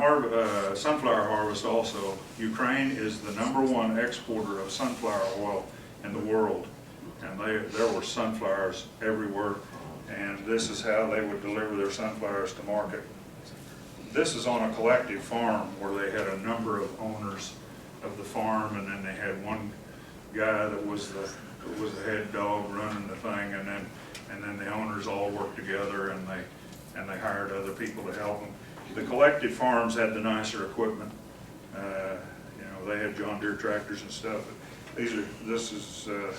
sunflower harvest also. Ukraine is the #1 exporter of sunflower oil in the world. And there were sunflowers everywhere. And this is how they would deliver their sunflowers to market. This is on a collective farm where they had a number of owners of the farm, and then they had one guy that was the head dog running the thing, and then the owners all worked together, and they hired other people to help them. The collective farms had the nicer equipment. They had John Deere tractors and stuff. This is a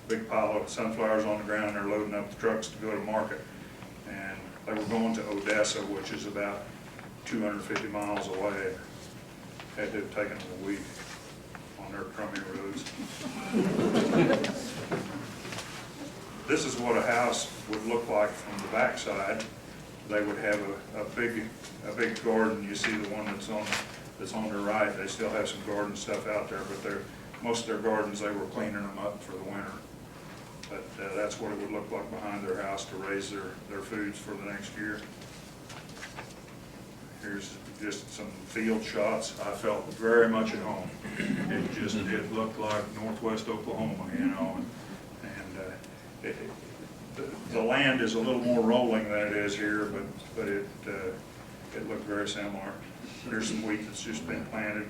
big pile of sunflowers on the ground. They're loading up the trucks to go to market, and they were going to Odessa, which is about 250 miles away. Had to have taken a week on their crummy roads. This is what a house would look like from the backside. They would have a big garden. You see the one that's on the right. They still have some garden stuff out there, but most of their gardens, they were cleaning them up for the winter. But that's what it would look like behind their house to raise their foods for the next year. Here's just some field shots. I felt very much at home. It looked like northwest Oklahoma, you know, and the land is a little more rolling than it is here, but it looked very similar. There's some wheat that's just been planted.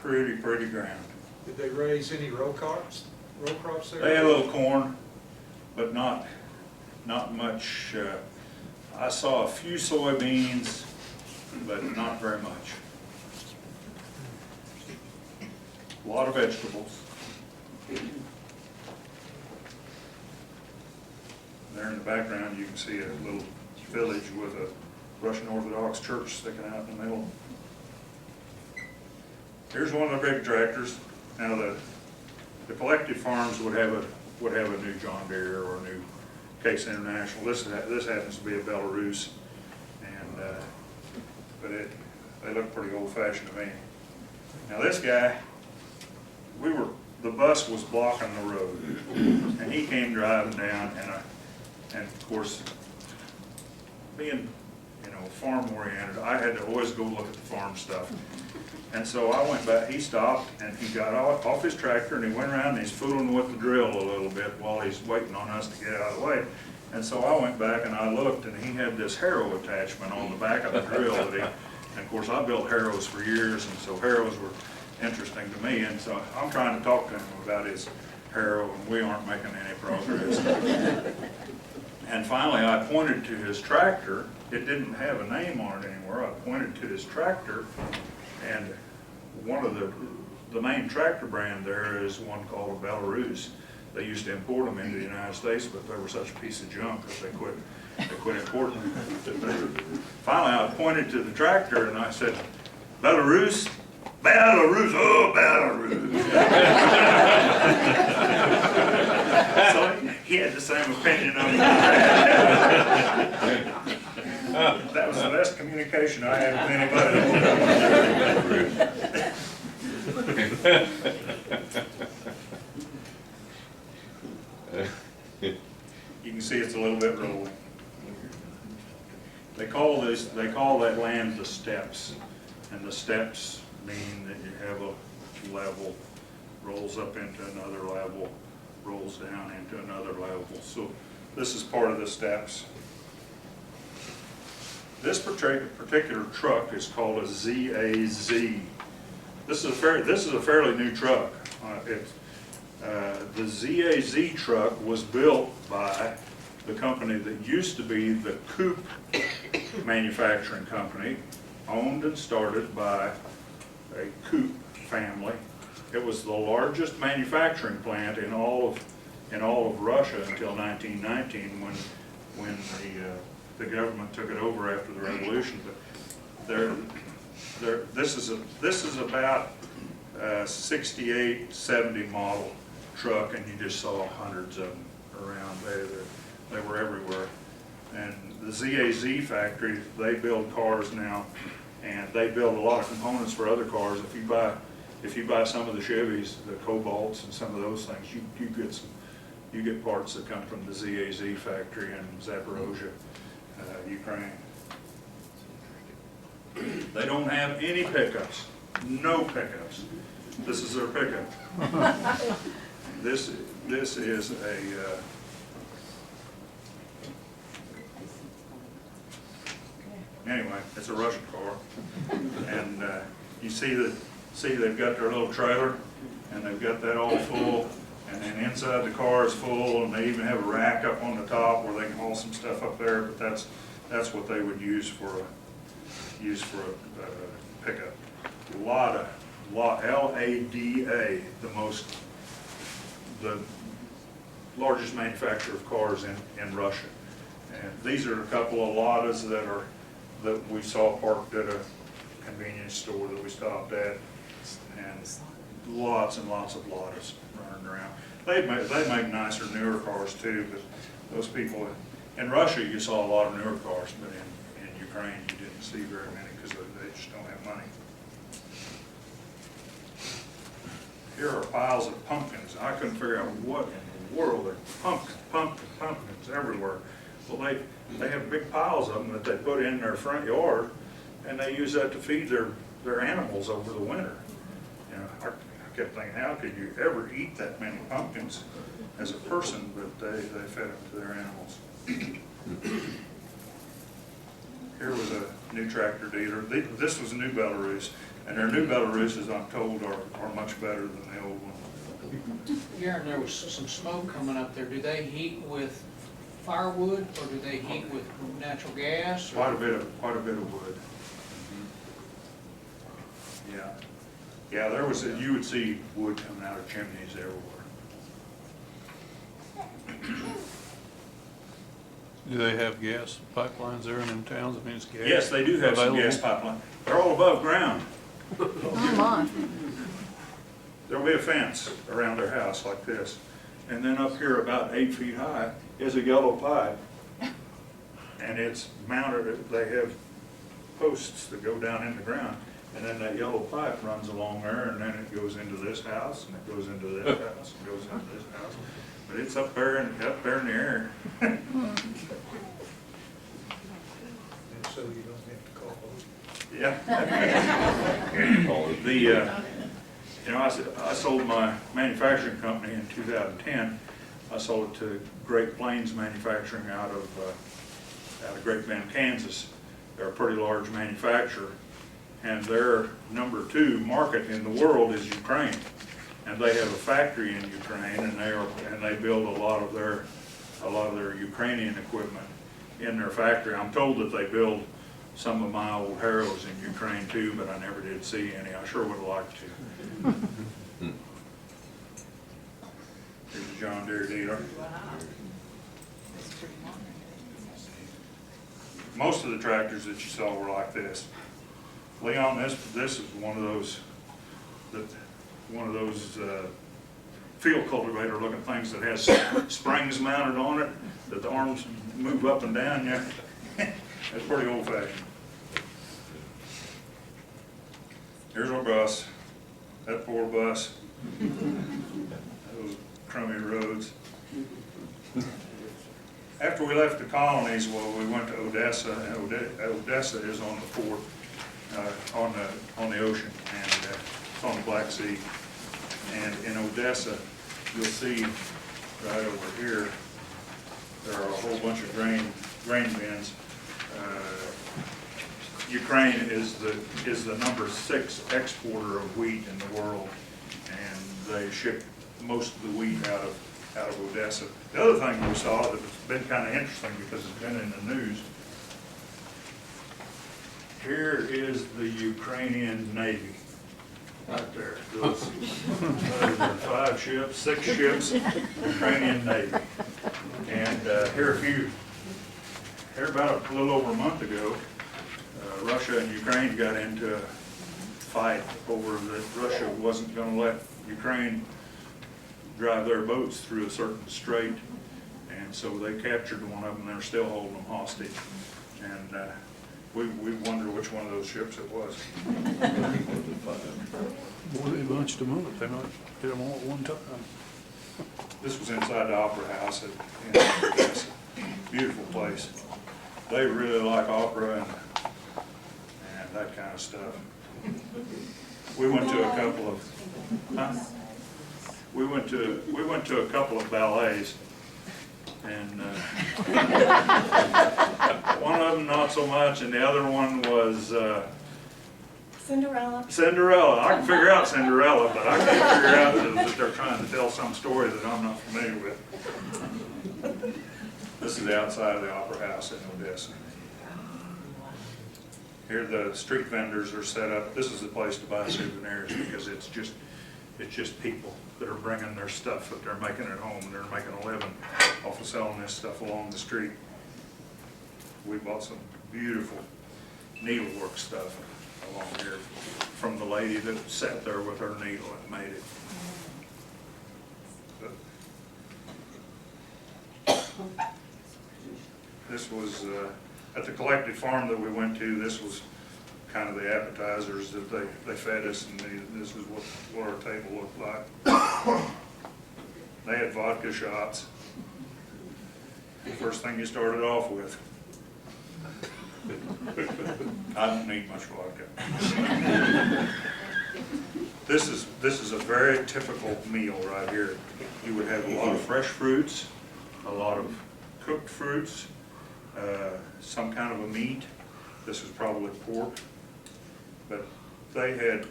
Pretty ground. Did they raise any row crops there? They had a little corn, but not much. I saw a few soybeans, but not very much. A lot of vegetables. There in the background, you can see a little village with a Russian Orthodox church sticking out in the middle. Here's one of the big tractors. Now the collective farms would have a new John Deere or a new Case International. This happens to be a Belarus, and but they look pretty old-fashioned to me. Now this guy, the bus was blocking the road, and he came driving down, and of course, being farm oriented, I had to always go look at the farm stuff. And so I went back, he stopped and he got off his tractor and he went around and he's fooling with the drill a little bit while he's waiting on us to get out of the way. And so I went back and I looked and he had this harrow attachment on the back of the drill and of course I built harrows for years, and so harrows were interesting to me, and so I'm trying to talk to him about his harrow and we aren't making any progress. And finally I pointed to his tractor. It didn't have a name on it anymore. I pointed to his tractor, and one of the main tractor brand there is one called a Belarus. They used to import them into the United States, but they were such a piece of junk that they quit importing them. Finally, I pointed to the tractor and I said, "Belarus? Belarus, oh Belarus." So he had the same opinion of me. That was the best communication I had with anybody. You can see it's a little bit rolling. They call that land the steppes, and the steppes mean that you have a level, rolls up into another level, rolls down into another level. So this is part of the steppes. This particular truck is called a ZAZ. This is a fairly new truck. The ZAZ truck was built by the company that used to be the Coupe manufacturing company, owned and started by a Coupe family. It was the largest manufacturing plant in all of Russia until 1919, when the government took it over after the revolution. But this is about a 68, 70 model truck, and you just saw hundreds of them around there. They were everywhere. And the ZAZ factory, they build cars now, and they build a lot of components for other cars. If you buy some of the Chevys, the Cobalts and some of those things, you get parts that come from the ZAZ factory in Zaporozhye, Ukraine. They don't have any pickups, no pickups. This is their pickup. This is a anyway, it's a Russian car, and you see they've got their little trailer, and they've got that all full, and then inside the car is full, and they even have a rack up on the top where they can haul some stuff up there. But that's what they would use for a pickup. LADA, L-A-D-A, the largest manufacturer of cars in Russia. And these are a couple of LADAs that we saw parked at a convenience store that we stopped at, and lots and lots of LADAs running around. They make nicer, newer cars too, but those people in Russia, you saw a lot of newer cars, but in Ukraine you didn't see very many because they just don't have money. Here are piles of pumpkins. I couldn't figure out what in the world are pumpkins everywhere. Well, they have big piles of them that they put in their front yard, and they use that to feed their animals over the winter. You know, I kept thinking, how could you ever eat that many pumpkins as a person? But they fed them to their animals. Here was a new tractor dealer. This was New Belarus, and their New Belaruses, I'm told, are much better than the old one. Yeah, and there was some smoke coming up there. Do they heat with firewood, or do they heat with natural gas? Or? Quite a bit of wood. Yeah, yeah. There was you would see wood coming out of chimneys everywhere. Do they have gas pipelines there in them towns? I mean, it's gas. Yes, they do have some available? gas pipeline. They're all above ground. Oh, my. There'll be a fence around their house like this, and then up here about 8 feet high is a yellow pipe, and it's mounted. They have posts that go down in the ground, and then that yellow pipe runs along there, and then it goes into this house, and it goes into this house, and goes into this house. But it's up there in the air. And so you don't have to call them. Yeah. You know, I sold my manufacturing company in 2010. I sold it to Great Plains Manufacturing out of Great Bend, Kansas. They're a pretty large manufacturer, and their number 2 market in the world is Ukraine. And they have a factory in Ukraine, and they build a lot of their Ukrainian equipment in their factory. I'm told that they build some of my old Harrows in Ukraine too, but I never did see any. I sure would have liked to. Here's a John Deere dealer. Most of the tractors that you saw were like this. Leon, this is one of those field cultivator looking things that has springs mounted on it, that the arms move up and down. Yeah, that's pretty old fashioned. Here's our bus. That poor bus. Those crummy roads. After we left the colonies, well, we went to Odessa, and Odessa is on the port, on the ocean, and it's on the Black Sea. And in Odessa, you'll see right over here, there are a whole bunch of grain bins. Ukraine is the number 6 exporter of wheat in the world, and they ship most of the wheat out of Odessa. The other thing we saw that has been kind of interesting because it's been in the news. Here is the Ukrainian Navy, right there. Those 5 ships, 6 ships, Ukrainian Navy. And here about a little over a month ago, Russia and Ukraine got into a fight over that Russia wasn't going to let Ukraine drive their boats through a certain strait, and so they captured one of them. They're still holding them hostage, and we wonder which one of those ships it was. Boy, they bunched them up. They might hit them all at one time. This was inside the Opera House in Odessa. Beautiful place. They really like opera and that kind of stuff. We went to a couple of we went to a couple of ballets, and one of them not so much, and the other one was Cinderella. Cinderella. I can figure out Cinderella, but I can't figure out that they're trying to tell some story that I'm not familiar with. This is the outside of the Opera House in Odessa. Here the street vendors are set up. This is the place to buy souvenirs because it's just people that are bringing their stuff that they're making at home. They're making a living off of selling this stuff along the street. We bought some beautiful needlework stuff along here from the lady that sat there with her needle and made it. This was at the collective farm that we went to. This was kind of the appetizers that they fed us, and this is what our table looked like. They had vodka shots, the first thing you started off with. I don't need much vodka. This is a very typical meal right here. You would have a lot of fresh fruits, a lot of cooked fruits, some kind of a meat. This was probably pork, but they're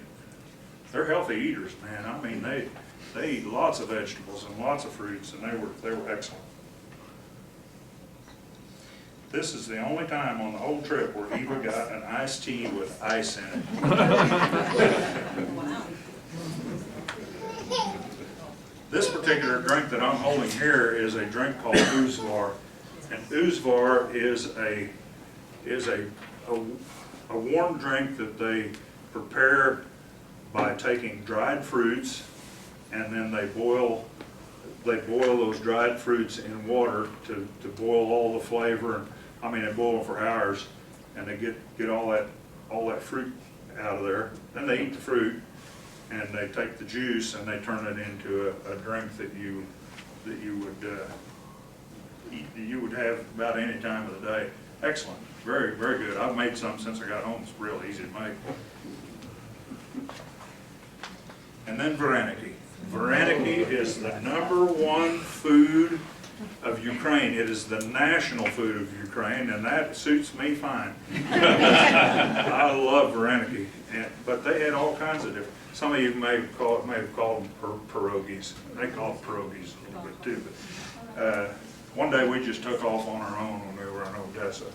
healthy eaters, man. I mean, they eat lots of vegetables and lots of fruits, and they were excellent. This is the only time on the whole trip where Eva got an iced tea with ice in it. This particular drink that I'm holding here is a drink called Uzvar, and Uzvar is a warm drink that they prepare by taking dried fruits, and then they boil those dried fruits in water to boil all the flavor. And I mean, they boil them for hours, and they get all that fruit out of there. Then they eat the fruit, and they take the juice and they turn it into a drink that you would have about any time of the day. Excellent, very, very good. I've made some since I got home. It's real easy to make. And then vareniki. Vareniki is the #1 food of Ukraine. It is the national food of Ukraine, and that suits me fine. I love vareniki, but they had all kinds of different. Some of you may have called them pierogies. They call them pierogies a little bit too. But one day we just took off on our own when we were in Odessa,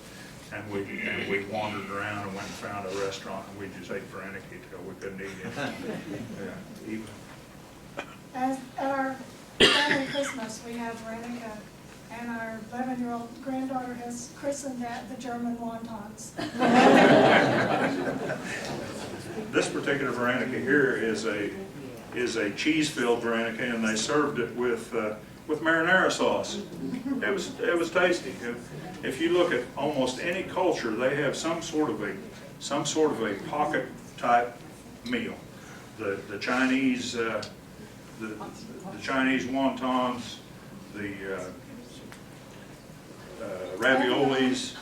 and we wandered around and went and found a restaurant, and we just ate vareniki till we couldn't eat it. Yeah, even. At our family Christmas, we have Veronica, and our 11-year-old granddaughter has christened that the German wontons. This particular vareniki here is a cheese-filled vareniki, and they served it with marinara sauce. It was tasty. If you look at almost any culture, they have some sort of a pocket type meal. The Chinese. The Chinese wontons, the raviolis,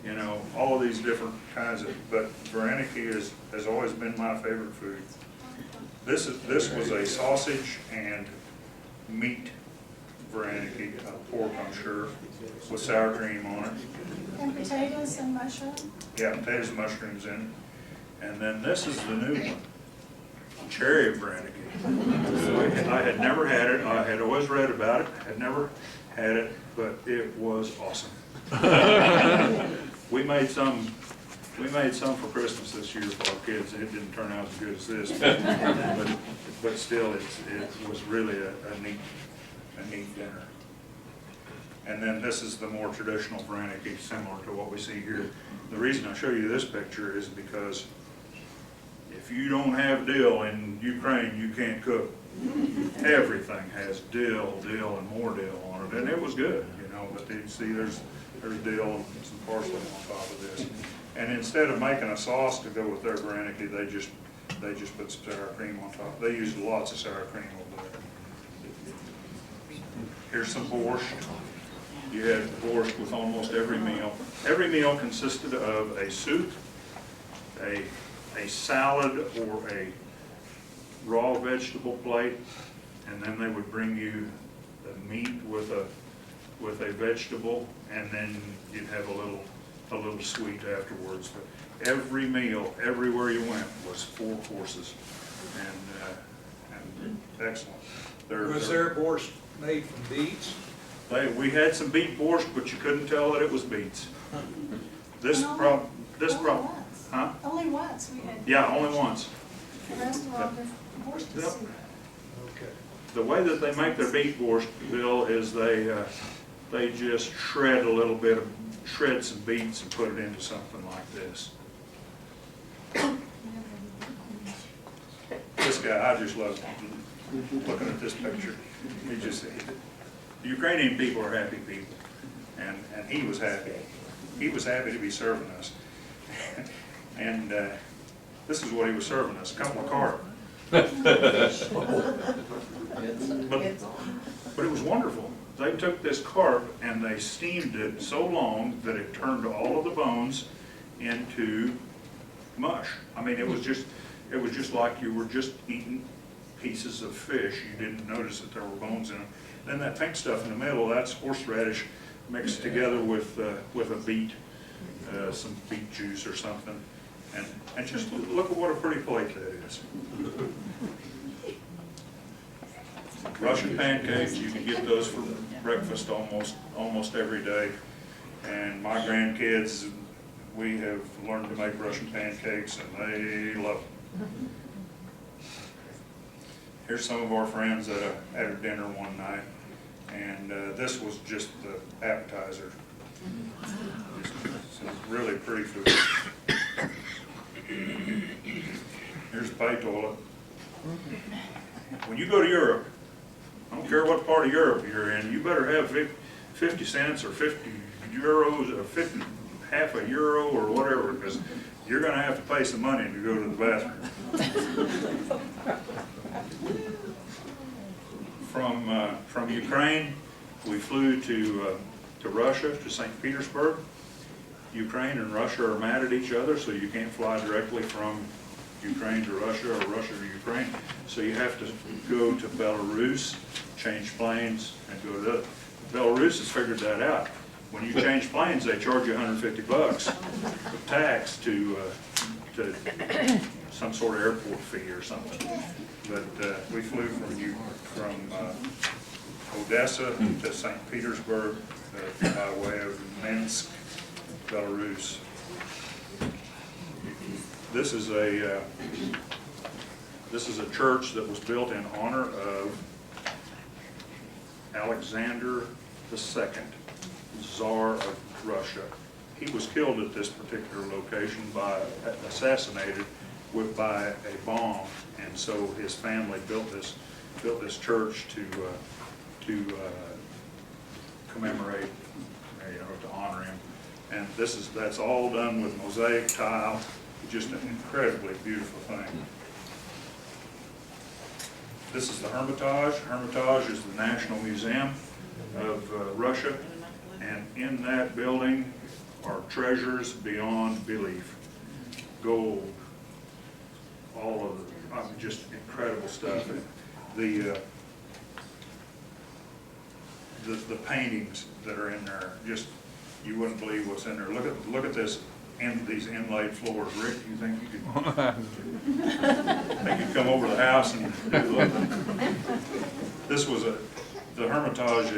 you know, all of these different kinds of, but vareniki has always been my favorite food. This was a sausage and meat vareniki, pork I'm sure, with sour cream on it. And potatoes and mushroom. Yeah, potatoes and mushrooms in it. And then this is the new one, cherry vareniki. I had never had it. I had always read about it. Had never had it, but it was awesome. We made some for Christmas this year for our kids. It didn't turn out as good as this, but still, it was really a neat dinner. And then this is the more traditional vareniki, similar to what we see here. The reason I show you this picture is because if you don't have dill in Ukraine, you can't cook. Everything has dill, and more dill on it, and it was good, you know. But you see, there's dill and some parsley on top of this. And instead of making a sauce to go with their vareniki, they just put some sour cream on top. They use lots of sour cream over there. Here's some borscht. You had borscht with almost every meal. Every meal consisted of a soup, a salad, or a raw vegetable plate, and then they would bring you the meat with a vegetable, and then you'd have a little sweet afterwards. But every meal, everywhere you went, was 4 courses, and excellent. Was there borscht made from beets? We had some beet borscht, but you couldn't tell that it was beets. Huh? Only once we had. Yeah, only once. The rest of all different borscht Yep. soup. Okay. The way that they make their beet borscht, Bill, is they just shred some beets and put it into something like this. This guy, I just love looking at this picture. The Ukrainian people are happy people, and he was happy. He was happy to be serving us. And this is what he was serving us, a couple of carp. But it was wonderful. they took this carp and they steamed it so long that it turned all of the bones into mush. I mean, it was just like you were just eating pieces of fish. You didn't notice that there were bones in them. Then that pink stuff in the middle, that's horseradish mixed together with a beet, some beet juice or something. And just look at what a pretty plate that is. Russian pancakes, you can get those for breakfast almost every day. And my grandkids, we have learned to make Russian pancakes and they love them. Here's some of our friends at a dinner one night, and this was just the appetizer. Some really pretty food. Here's the pay toilet. When you go to Europe, I don't care what part of Europe you're in, you better have 50 cents or 50 euros or half a euro or whatever, because you're going to have to pay some money to go to the bathroom. From Ukraine, we flew to Russia, to St. Petersburg. Ukraine and Russia are mad at each other, so you can't fly directly from Ukraine to Russia or Russia to Ukraine. So you have to go to Belarus, change planes, and go to Belarus has figured that out. When you change planes, they charge you $150 of tax to some sort of airport fee or something. But we flew from Odessa to St. Petersburg by way of Minsk, Belarus. This is a church that was built in honor of Alexander II, Tsar of Russia. He was killed at this particular location assassinated by a bomb, and so his family built this church to commemorate, to honor him. And that's all done with mosaic tile, just an incredibly beautiful thing. This is the Hermitage. Hermitage is the National Museum of Russia, and in that building are treasures beyond belief. Gold, all of just incredible stuff. The paintings that are in there, just you wouldn't believe what's in there. Look at this, these inlaid floors. Rick, you think you could come over to the house and do it? The Hermitage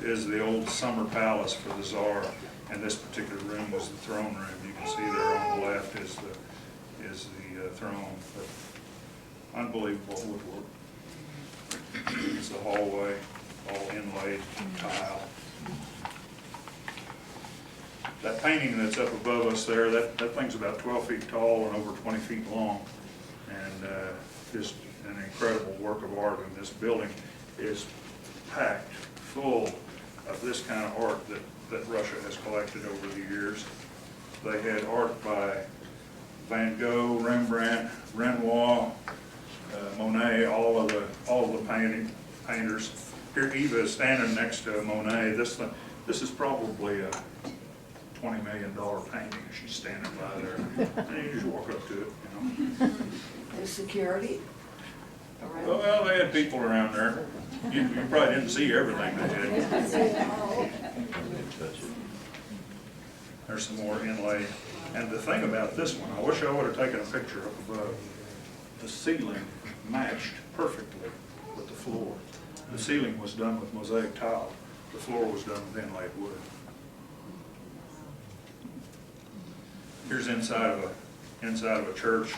is the old summer palace for the Tsar, and this particular room was the throne room. You can see there on the left is the throne. But unbelievable woodwork. It's the hallway, all inlaid tile. That painting that's up above us there, that thing's about 12 feet tall and over 20 feet long, and just an incredible work of art. And this building is packed full of this kind of art that Russia has collected over the years. They had art by Van Gogh, Rembrandt, Renoir, Monet, all of the painters. Here Eva is standing next to Monet. This is probably a $20 million painting. She's standing by there, and you just walk up to it, There's security around. Well, they had people around there. You probably didn't see everything they had. There's some more inlay. And the thing about this one, I wish I would have taken a picture up above. The ceiling matched perfectly with the floor. The ceiling was done with mosaic tile. The floor was done with inlaid wood. Here's inside of a church.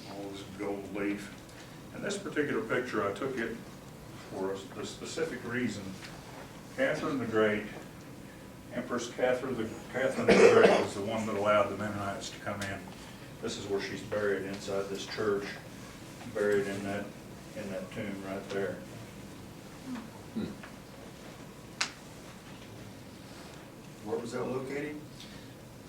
All this gold leaf. And this particular picture, I took it for a specific reason. Catherine the Great, Empress Catherine the Great was the one that allowed the Mennonites to come in. This is where she's buried inside this church, buried in that tomb right there. Where was that located?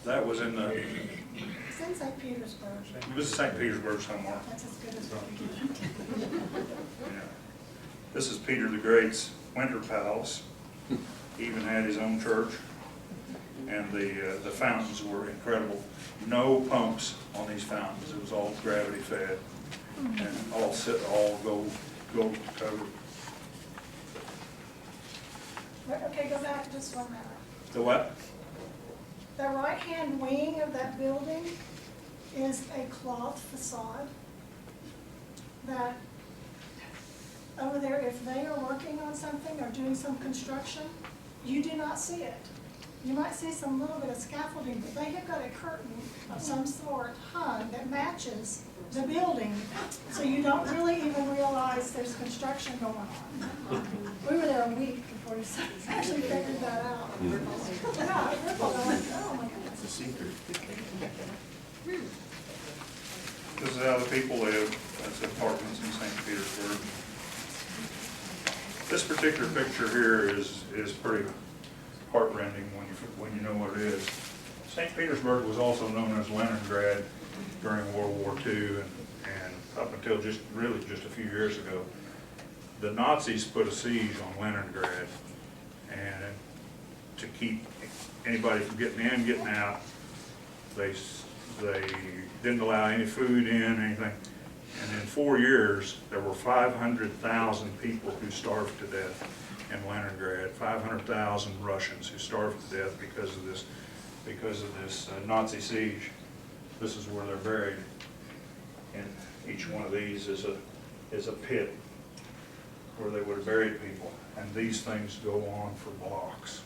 That was in the, It's in St. Petersburg. it was St. Petersburg somewhere. That's as good as we can get. Yeah. This is Peter the Great's winter palace. He even had his own church. And the fountains were incredible. No pumps on these fountains. It was all gravity fed and all gold covered. Okay, go back just 1 minute. The what? The right-hand wing of that building is a cloth facade that over there, if they are working on something or doing some construction, you do not see it. You might see some little bit of scaffolding, but they have got a curtain of some sort hung that matches the building, so you don't really even realize there's construction going on. We were there a week before we actually figured that out. Yeah, Ripple, I went, oh my goodness. It's a secret. This is how the people live. That's apartments in St. Petersburg. This particular picture here is pretty heartrending when you know what it is. St. Petersburg was also known as Leningrad during World War II and up until just a few years ago. The Nazis put a siege on Leningrad, and to keep anybody from getting in, getting out, they didn't allow any food in, anything. And in 4 years, there were 500,000 people who starved to death in Leningrad. 500,000 Russians who starved to death because of this Nazi siege. This is where they're buried. And each one of these is a pit where they would have buried people. And these things go on for blocks.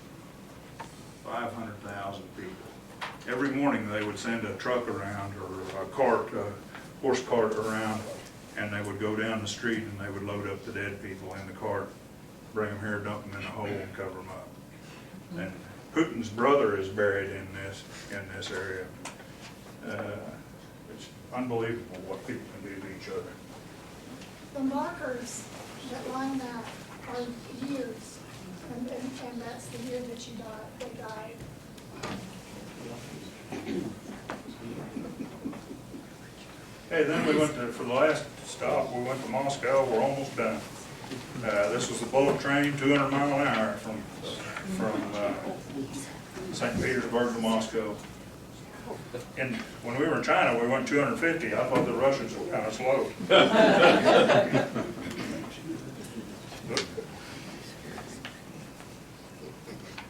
500,000 people. Every morning they would send a truck around or a cart, horse cart around, and they would go down the street and they would load up the dead people in the cart, bring them here, dump them in a hole, and cover them up. And Putin's brother is buried in this area. It's unbelievable what people can do to each other. The markers that line that are years, and that's the year that they died. Hey, then we went for the last stop, we went to Moscow. We're almost done. This was the bullet train, 200 mile an hour from St. Petersburg to Moscow. And when we were in China, we went 250. I thought the Russians were kind of slow.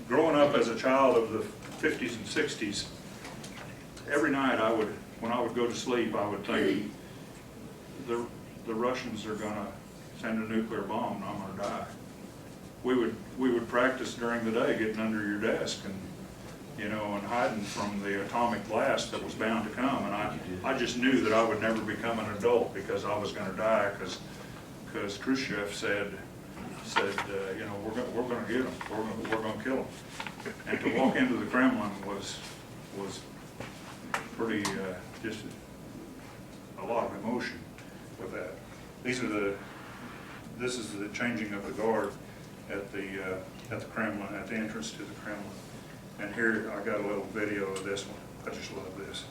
Growing up as a child of the 50s and 60s, every night when I would go to sleep, I would think, the Russians are going to send a nuclear bomb and I'm going to die. We would practice during the day getting under your desk and hiding from the atomic blast that was bound to come. And I just knew that I would never become an adult because I was going to die because Khrushchev said we're going to get them, we're going to kill them. And to walk into the Kremlin was pretty just a lot of emotion with that. This is the changing of the guard at the Kremlin, at the entrance to the Kremlin. And here I got a little video of this one. I just love this.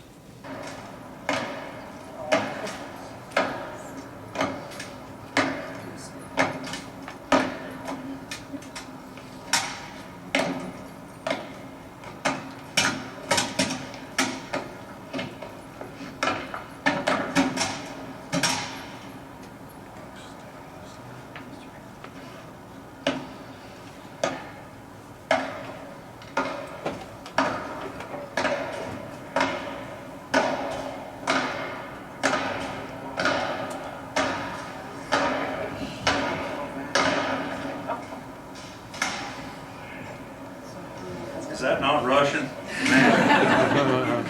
Is that not Russian? Man.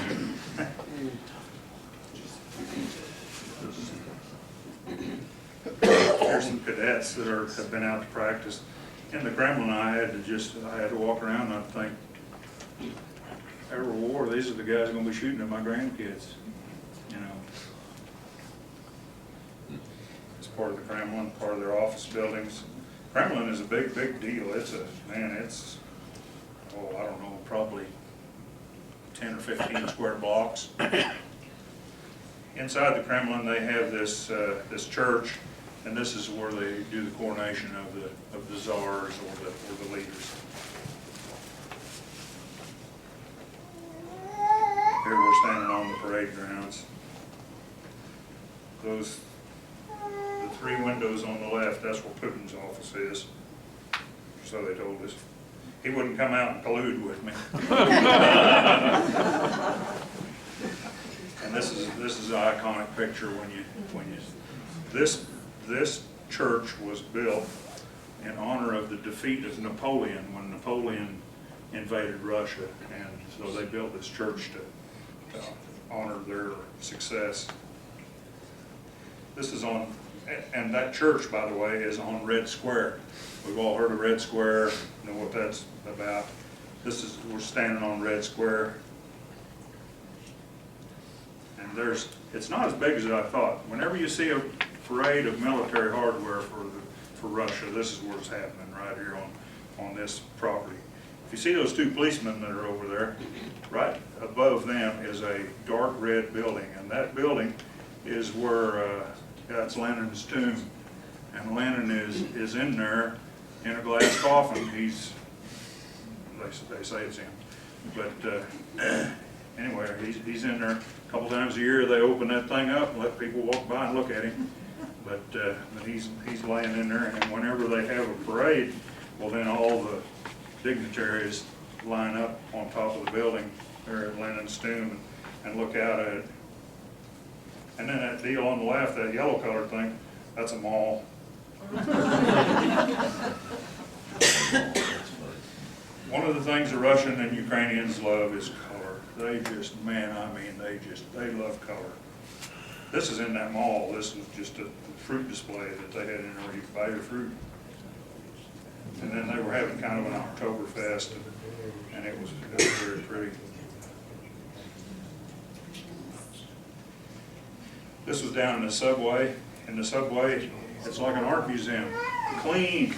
Here's some cadets that have been out to practice. In the Kremlin, I had to walk around and I'd think, every war, these are the guys going to be shooting at my grandkids. It's part of the Kremlin, part of their office buildings. Kremlin is a big, big deal. It's I don't know, probably 10 or 15 square blocks. Inside the Kremlin, they have this church And this is where they do the coronation of the czars or the leaders. Here we're standing on the parade grounds. The three windows on the left, that's where Putin's office is. So they told us. He wouldn't come out and collude with me. And this is an iconic picture this church was built in honor of the defeat of Napoleon when Napoleon invaded Russia, and so they built this church to honor their success. This is on, and that church, by the way, is on Red Square. We've all heard of Red Square, know what that's about. We're standing on Red Square. And it's not as big as I thought. Whenever you see a parade of military hardware for Russia, this is where it's happening, right here on this property. If you see those two policemen that are over there, right above them is a dark red building, and that building is where that's Lenin's tomb, and Lenin is in there in a glass coffin. They say it's him, but anyway, he's in there. A couple times a year they open that thing up and let people walk by and look at him. But he's laying in there, and whenever they have a parade, well then all the dignitaries line up on top of the building there at Lenin's tomb and look out at it. And then that deal on the left, that yellow colored thing, that's a mall. One of the things the Russian and Ukrainians love is color. They just, man, I mean, they love color. This is in that mall. This was just a fruit display that they had in there where you could buy your fruit. And then they were having kind of an Oktoberfest, and it was very pretty. This was down in the subway. In the subway, it's like an art museum. Clean,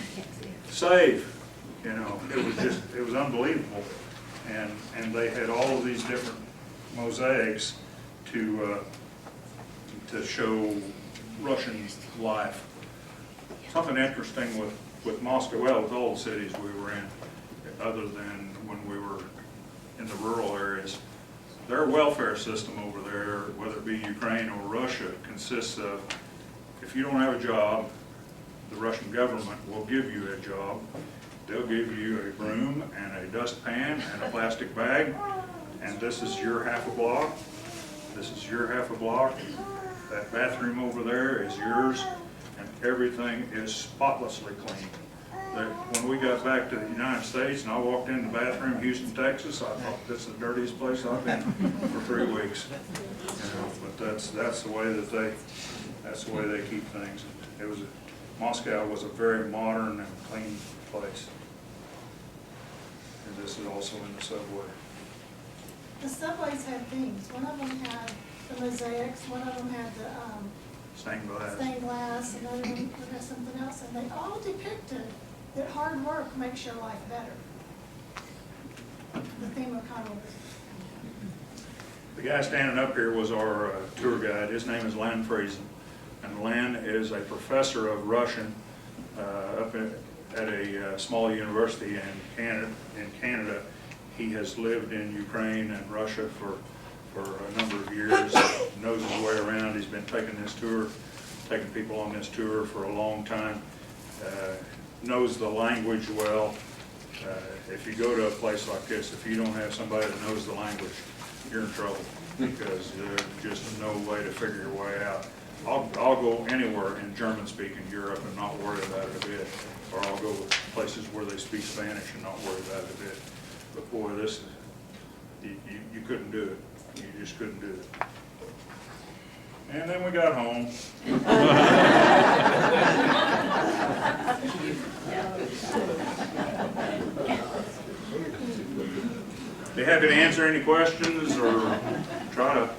safe, you know, it was unbelievable. And they had all of these different mosaics to show Russian life. Something interesting with Moscow, well, with all the cities we were in, other than when we were in the rural areas, their welfare system over there, whether it be Ukraine or Russia, consists of, if you don't have a job, the Russian government will give you a job. They'll give you a broom and a dustpan and a plastic bag, and this is your half a block. This is your half a block. That bathroom over there is yours, and everything is spotlessly clean. When we got back to the United States and I walked in the bathroom, Houston, Texas, I thought this is the dirtiest place I've been for 3 weeks. You know, but that's the way that they keep things. Moscow was a very modern and clean place. And this is also in the subway. The subways had themes. One of them had the mosaics, one of them had the Stained glass. stained glass, another one had something else, and they all depicted that hard work makes your life better. The theme of kind of. The guy standing up here was our tour guide. His name is Len Friesen. And Len is a professor of Russian up at a small university in Canada. He has lived in Ukraine and Russia for a number of years, knows his way around. He's been taking people on this tour for a long time, knows the language well. If you go to a place like this, if you don't have somebody that knows the language, you're in trouble, because there's just no way to figure your way out. I'll go anywhere in German-speaking Europe and not worry about it a bit, or I'll go places where they speak Spanish and not worry about it a bit. But boy, this is, you couldn't do it. You just couldn't do it. And then we got home. Be happy to answer any questions or try to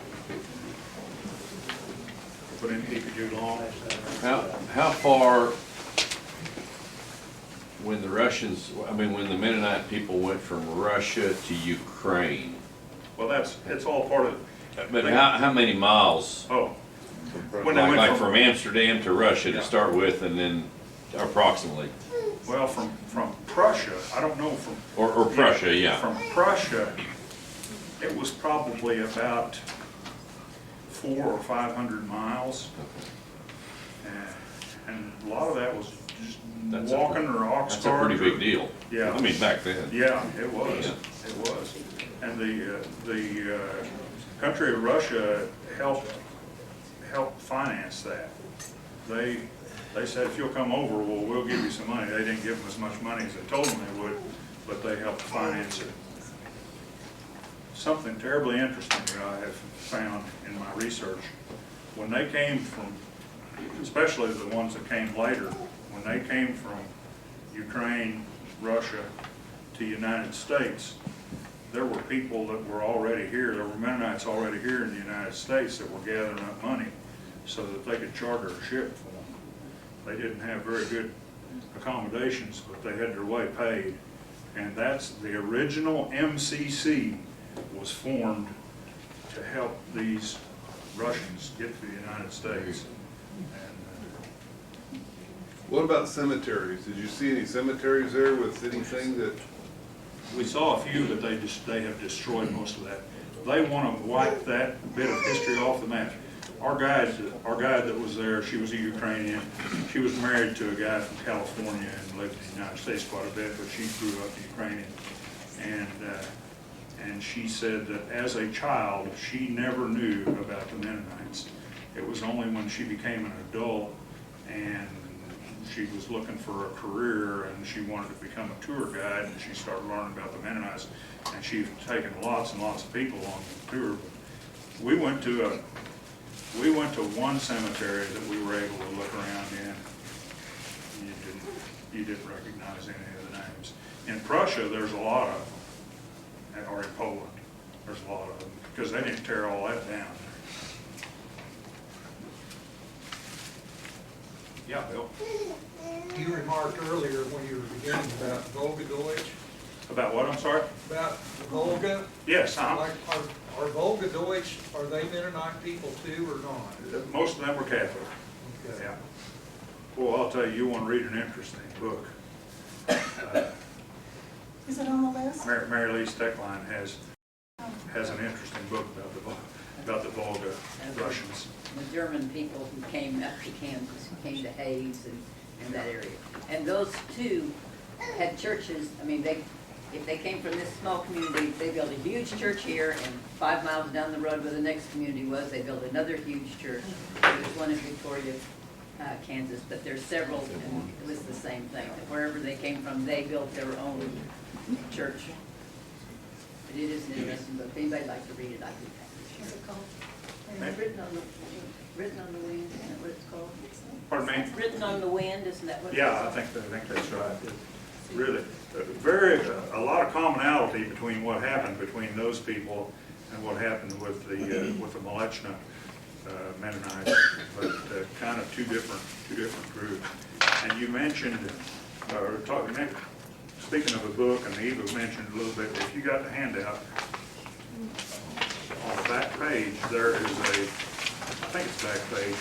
put in keep you too long. How far, when the when the Mennonite people went from Russia to Ukraine, Well, it's all part of, but how many miles? oh, When they went Like from- from Amsterdam to Russia Yeah. to start with, and then approximately, Well, from Prussia, I don't know from. or Prussia, yeah. From Prussia, it was probably about 400 or 500 miles. And a lot of that was just That's a- walking or ox That's a cart. pretty big deal. Yeah. I mean, back then. Yeah, it was, Yeah. it was. And the country of Russia helped finance that. They said, if you'll come over, well, we'll give you some money. They didn't give them as much money as they told them they would, but they helped finance it. Something terribly interesting that I have found in my research, when they came from, especially the ones that came later, when they came from Ukraine, Russia to the United States, there were people that were already here, there were Mennonites already here in the United States that were gathering up money so that they could charter a ship for them. They didn't have very good accommodations, but they had their way paid. And that's the original MCC was formed to help these Russians get to the United States. And, What about cemeteries? Did you see any cemeteries there with anything that, we saw a few, but they have destroyed most of that. They want to wipe that bit of history off the map. Our guide that was there, she was a Ukrainian. She was married to a guy from California and lived in the United States quite a bit, but she grew up Ukrainian. And she said that as a child, she never knew about the Mennonites. It was only when she became an adult and she was looking for a career and she wanted to become a tour guide, and she started learning about the Mennonites, and she's taken lots and lots of people on the tour. We went to one cemetery that we were able to look around in. You didn't recognize any of the names. In Prussia, there's a lot of them, or in Poland, there's a lot of them, because they didn't tear all that down. Yeah, Bill? You remarked earlier when you were beginning about Volga Deutsch, About what, I'm sorry? about Volga. Yes, Like, are Volga Deutsch, are they Mennonite people too or not? most of them were Catholic. Okay. Yeah. Well, I'll tell you, you want to read an interesting book. Is it on the list? Mary Lee Steckline has an interesting book about the Volga Russians. The German people who came up to Kansas, who came to Hayes and that area. And those two had churches. I mean, if they came from this small community, they built a huge church here, and 5 miles down the road where the next community was, they built another huge church. There's one in Victoria, Kansas, but there's several, and it was the same thing. Wherever they came from, they built their own church. But it is an interesting book. If anybody'd like to read it, I do. What's it called? Written on the wind, isn't that what it's called? Pardon me? Written on the wind, isn't that what it's Yeah, called? I think that's right. Really, a lot of commonality between what happened between those people and what happened with the Mleczna Mennonites, but kind of two different groups. And you mentioned, speaking of a book, and Eva mentioned a little bit, if you got the handout, on the back page, there is I think it's back page,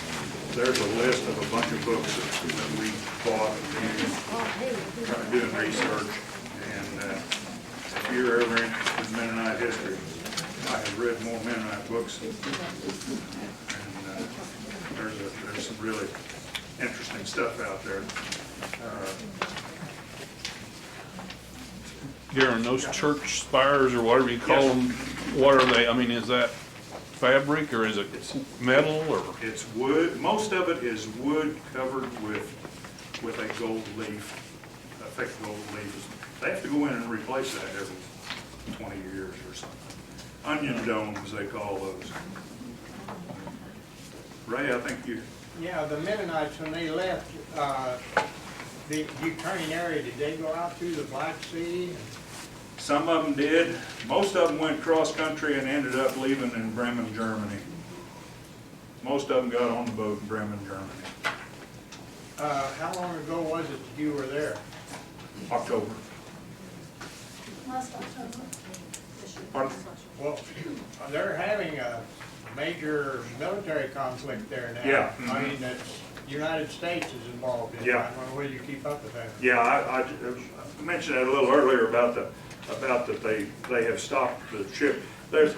there's a list of a bunch of books that we bought and doing research. And if you're ever interested in Mennonite history, I have read more Mennonite books. And there's some really interesting stuff out there. Garen, those church spires or whatever you call them, what are they? I mean, is that fabric or is it metal or? It's wood. Most of it is wood covered with a gold leaf, a thick gold leaf. They have to go in and replace that every 20 years or something. Onion domes, they call those. Ray, I think you. Yeah, the Mennonites, when they left the Ukraine area, did they go out through the Black Sea? Some of them did. Most of them went cross-country and ended up leaving in Bremen, Germany. Most of them got on the boat in Bremen, Germany. How long ago was it that you were there? October. Last October. Pardon? Well, they're having major military conflict there now. Yeah. I mean, it's, United States is involved in it. Yeah. I don't know whether you keep up with that. Yeah, I mentioned that a little earlier about that they have stopped the ship. There's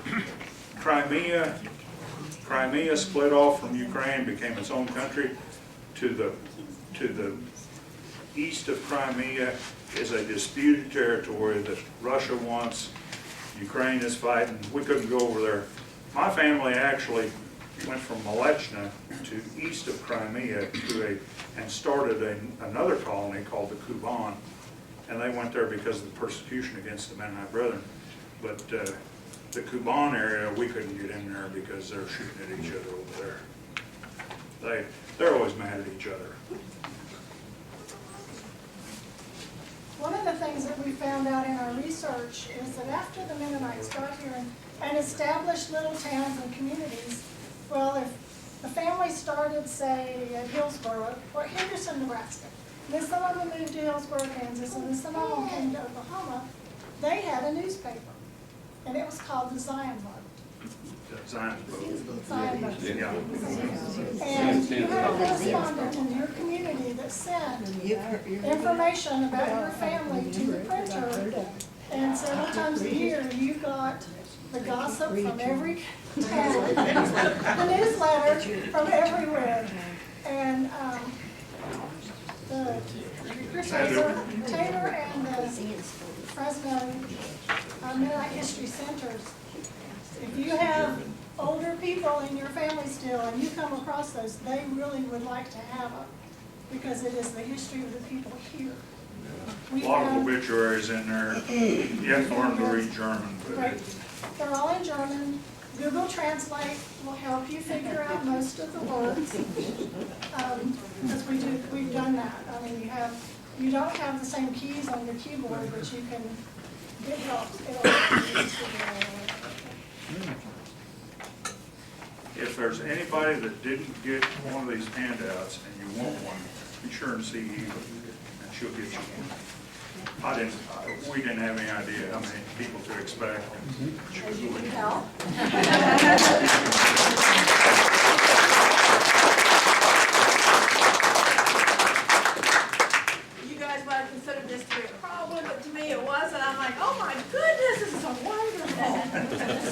Crimea split off from Ukraine, became its own country. To the east of Crimea is a disputed territory that Russia wants. Ukraine is fighting. We couldn't go over there. My family actually went from Mlechna to east of Crimea and started another colony called the Kuban, and they went there because of the persecution against the Mennonite Brethren. But the Kuban area, we couldn't get in there because they're shooting at each other over there. They're always mad at each other. One of the things that we found out in our research is that after the Mennonites got here and established little towns and communities, well, if a family started, say, at Hillsborough or Henderson, Nebraska, then some of them moved to Hillsborough, Kansas, and then some of them came to Oklahoma, they had a newspaper, and it was called the Zion Bug. Zion Bug. Zion Bug. Yeah. And you had a correspondent in your community that sent information about your family to the printer, and several times a year you got the gossip from every town, the newsletter from everywhere. And the Taylor and the Fresno Mennonite History Centers, if you have older people in your family still and you come across those, they really would like to have them because it is the history of the people here. A lot of obituaries in there. You have to learn to read German. Right. They're all in German. Google Translate will help you figure out most of the words. Because we've done that. I mean, you don't have the same keys on your keyboard, but you can get help. It'll help you figure out all that. If there's anybody that didn't get one of these handouts and you want one, be sure and see Eva, and she'll get you one. We didn't have any idea how many people to expect. As you can tell. You guys might have considered this to be a problem, but to me it wasn't. I'm like, oh my goodness, this is so wonderful.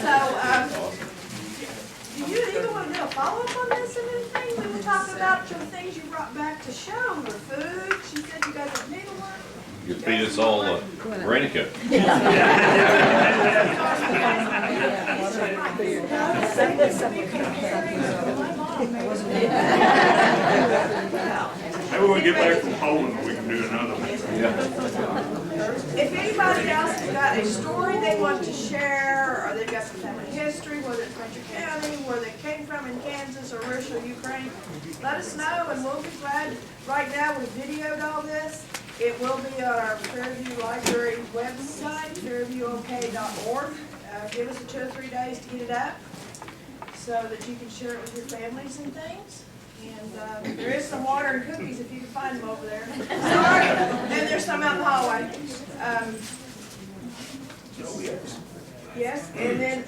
So, do you even want to do a follow-up on this and anything? We were talking about your things you brought back to show, your food. She said you guys have needlework. You feed us all Granica. Maybe when we get back from Poland, we can do another one. If anybody else has got a story they want to share, or they've got some family history, whether it's Fletcher County, where they came from in Kansas or Russia, Ukraine, let us know and we'll be glad. Right now, we videoed all this. It will be on our Fairview Library website, fairviewok.org. Give us 2 or 3 days to get it up so that you can share it with your families and things. And there is some water and cookies if you can find them over there. Sorry. And there's some out in the hallway. Yes, and then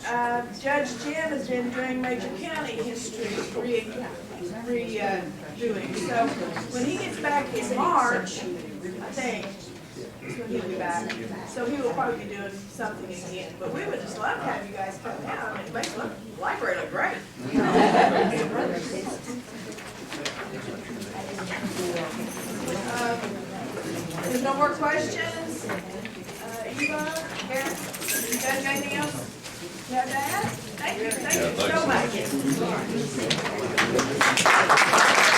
Judge Jim has been doing Major County history redoing. So when he gets back in March, I think, is when he'll be back. So he will probably be doing something again. But we would just love to have you guys come down. I mean, it makes the library look great. There's no more questions? Eva, Karen, you guys got anything else you have to add? Thank you so much.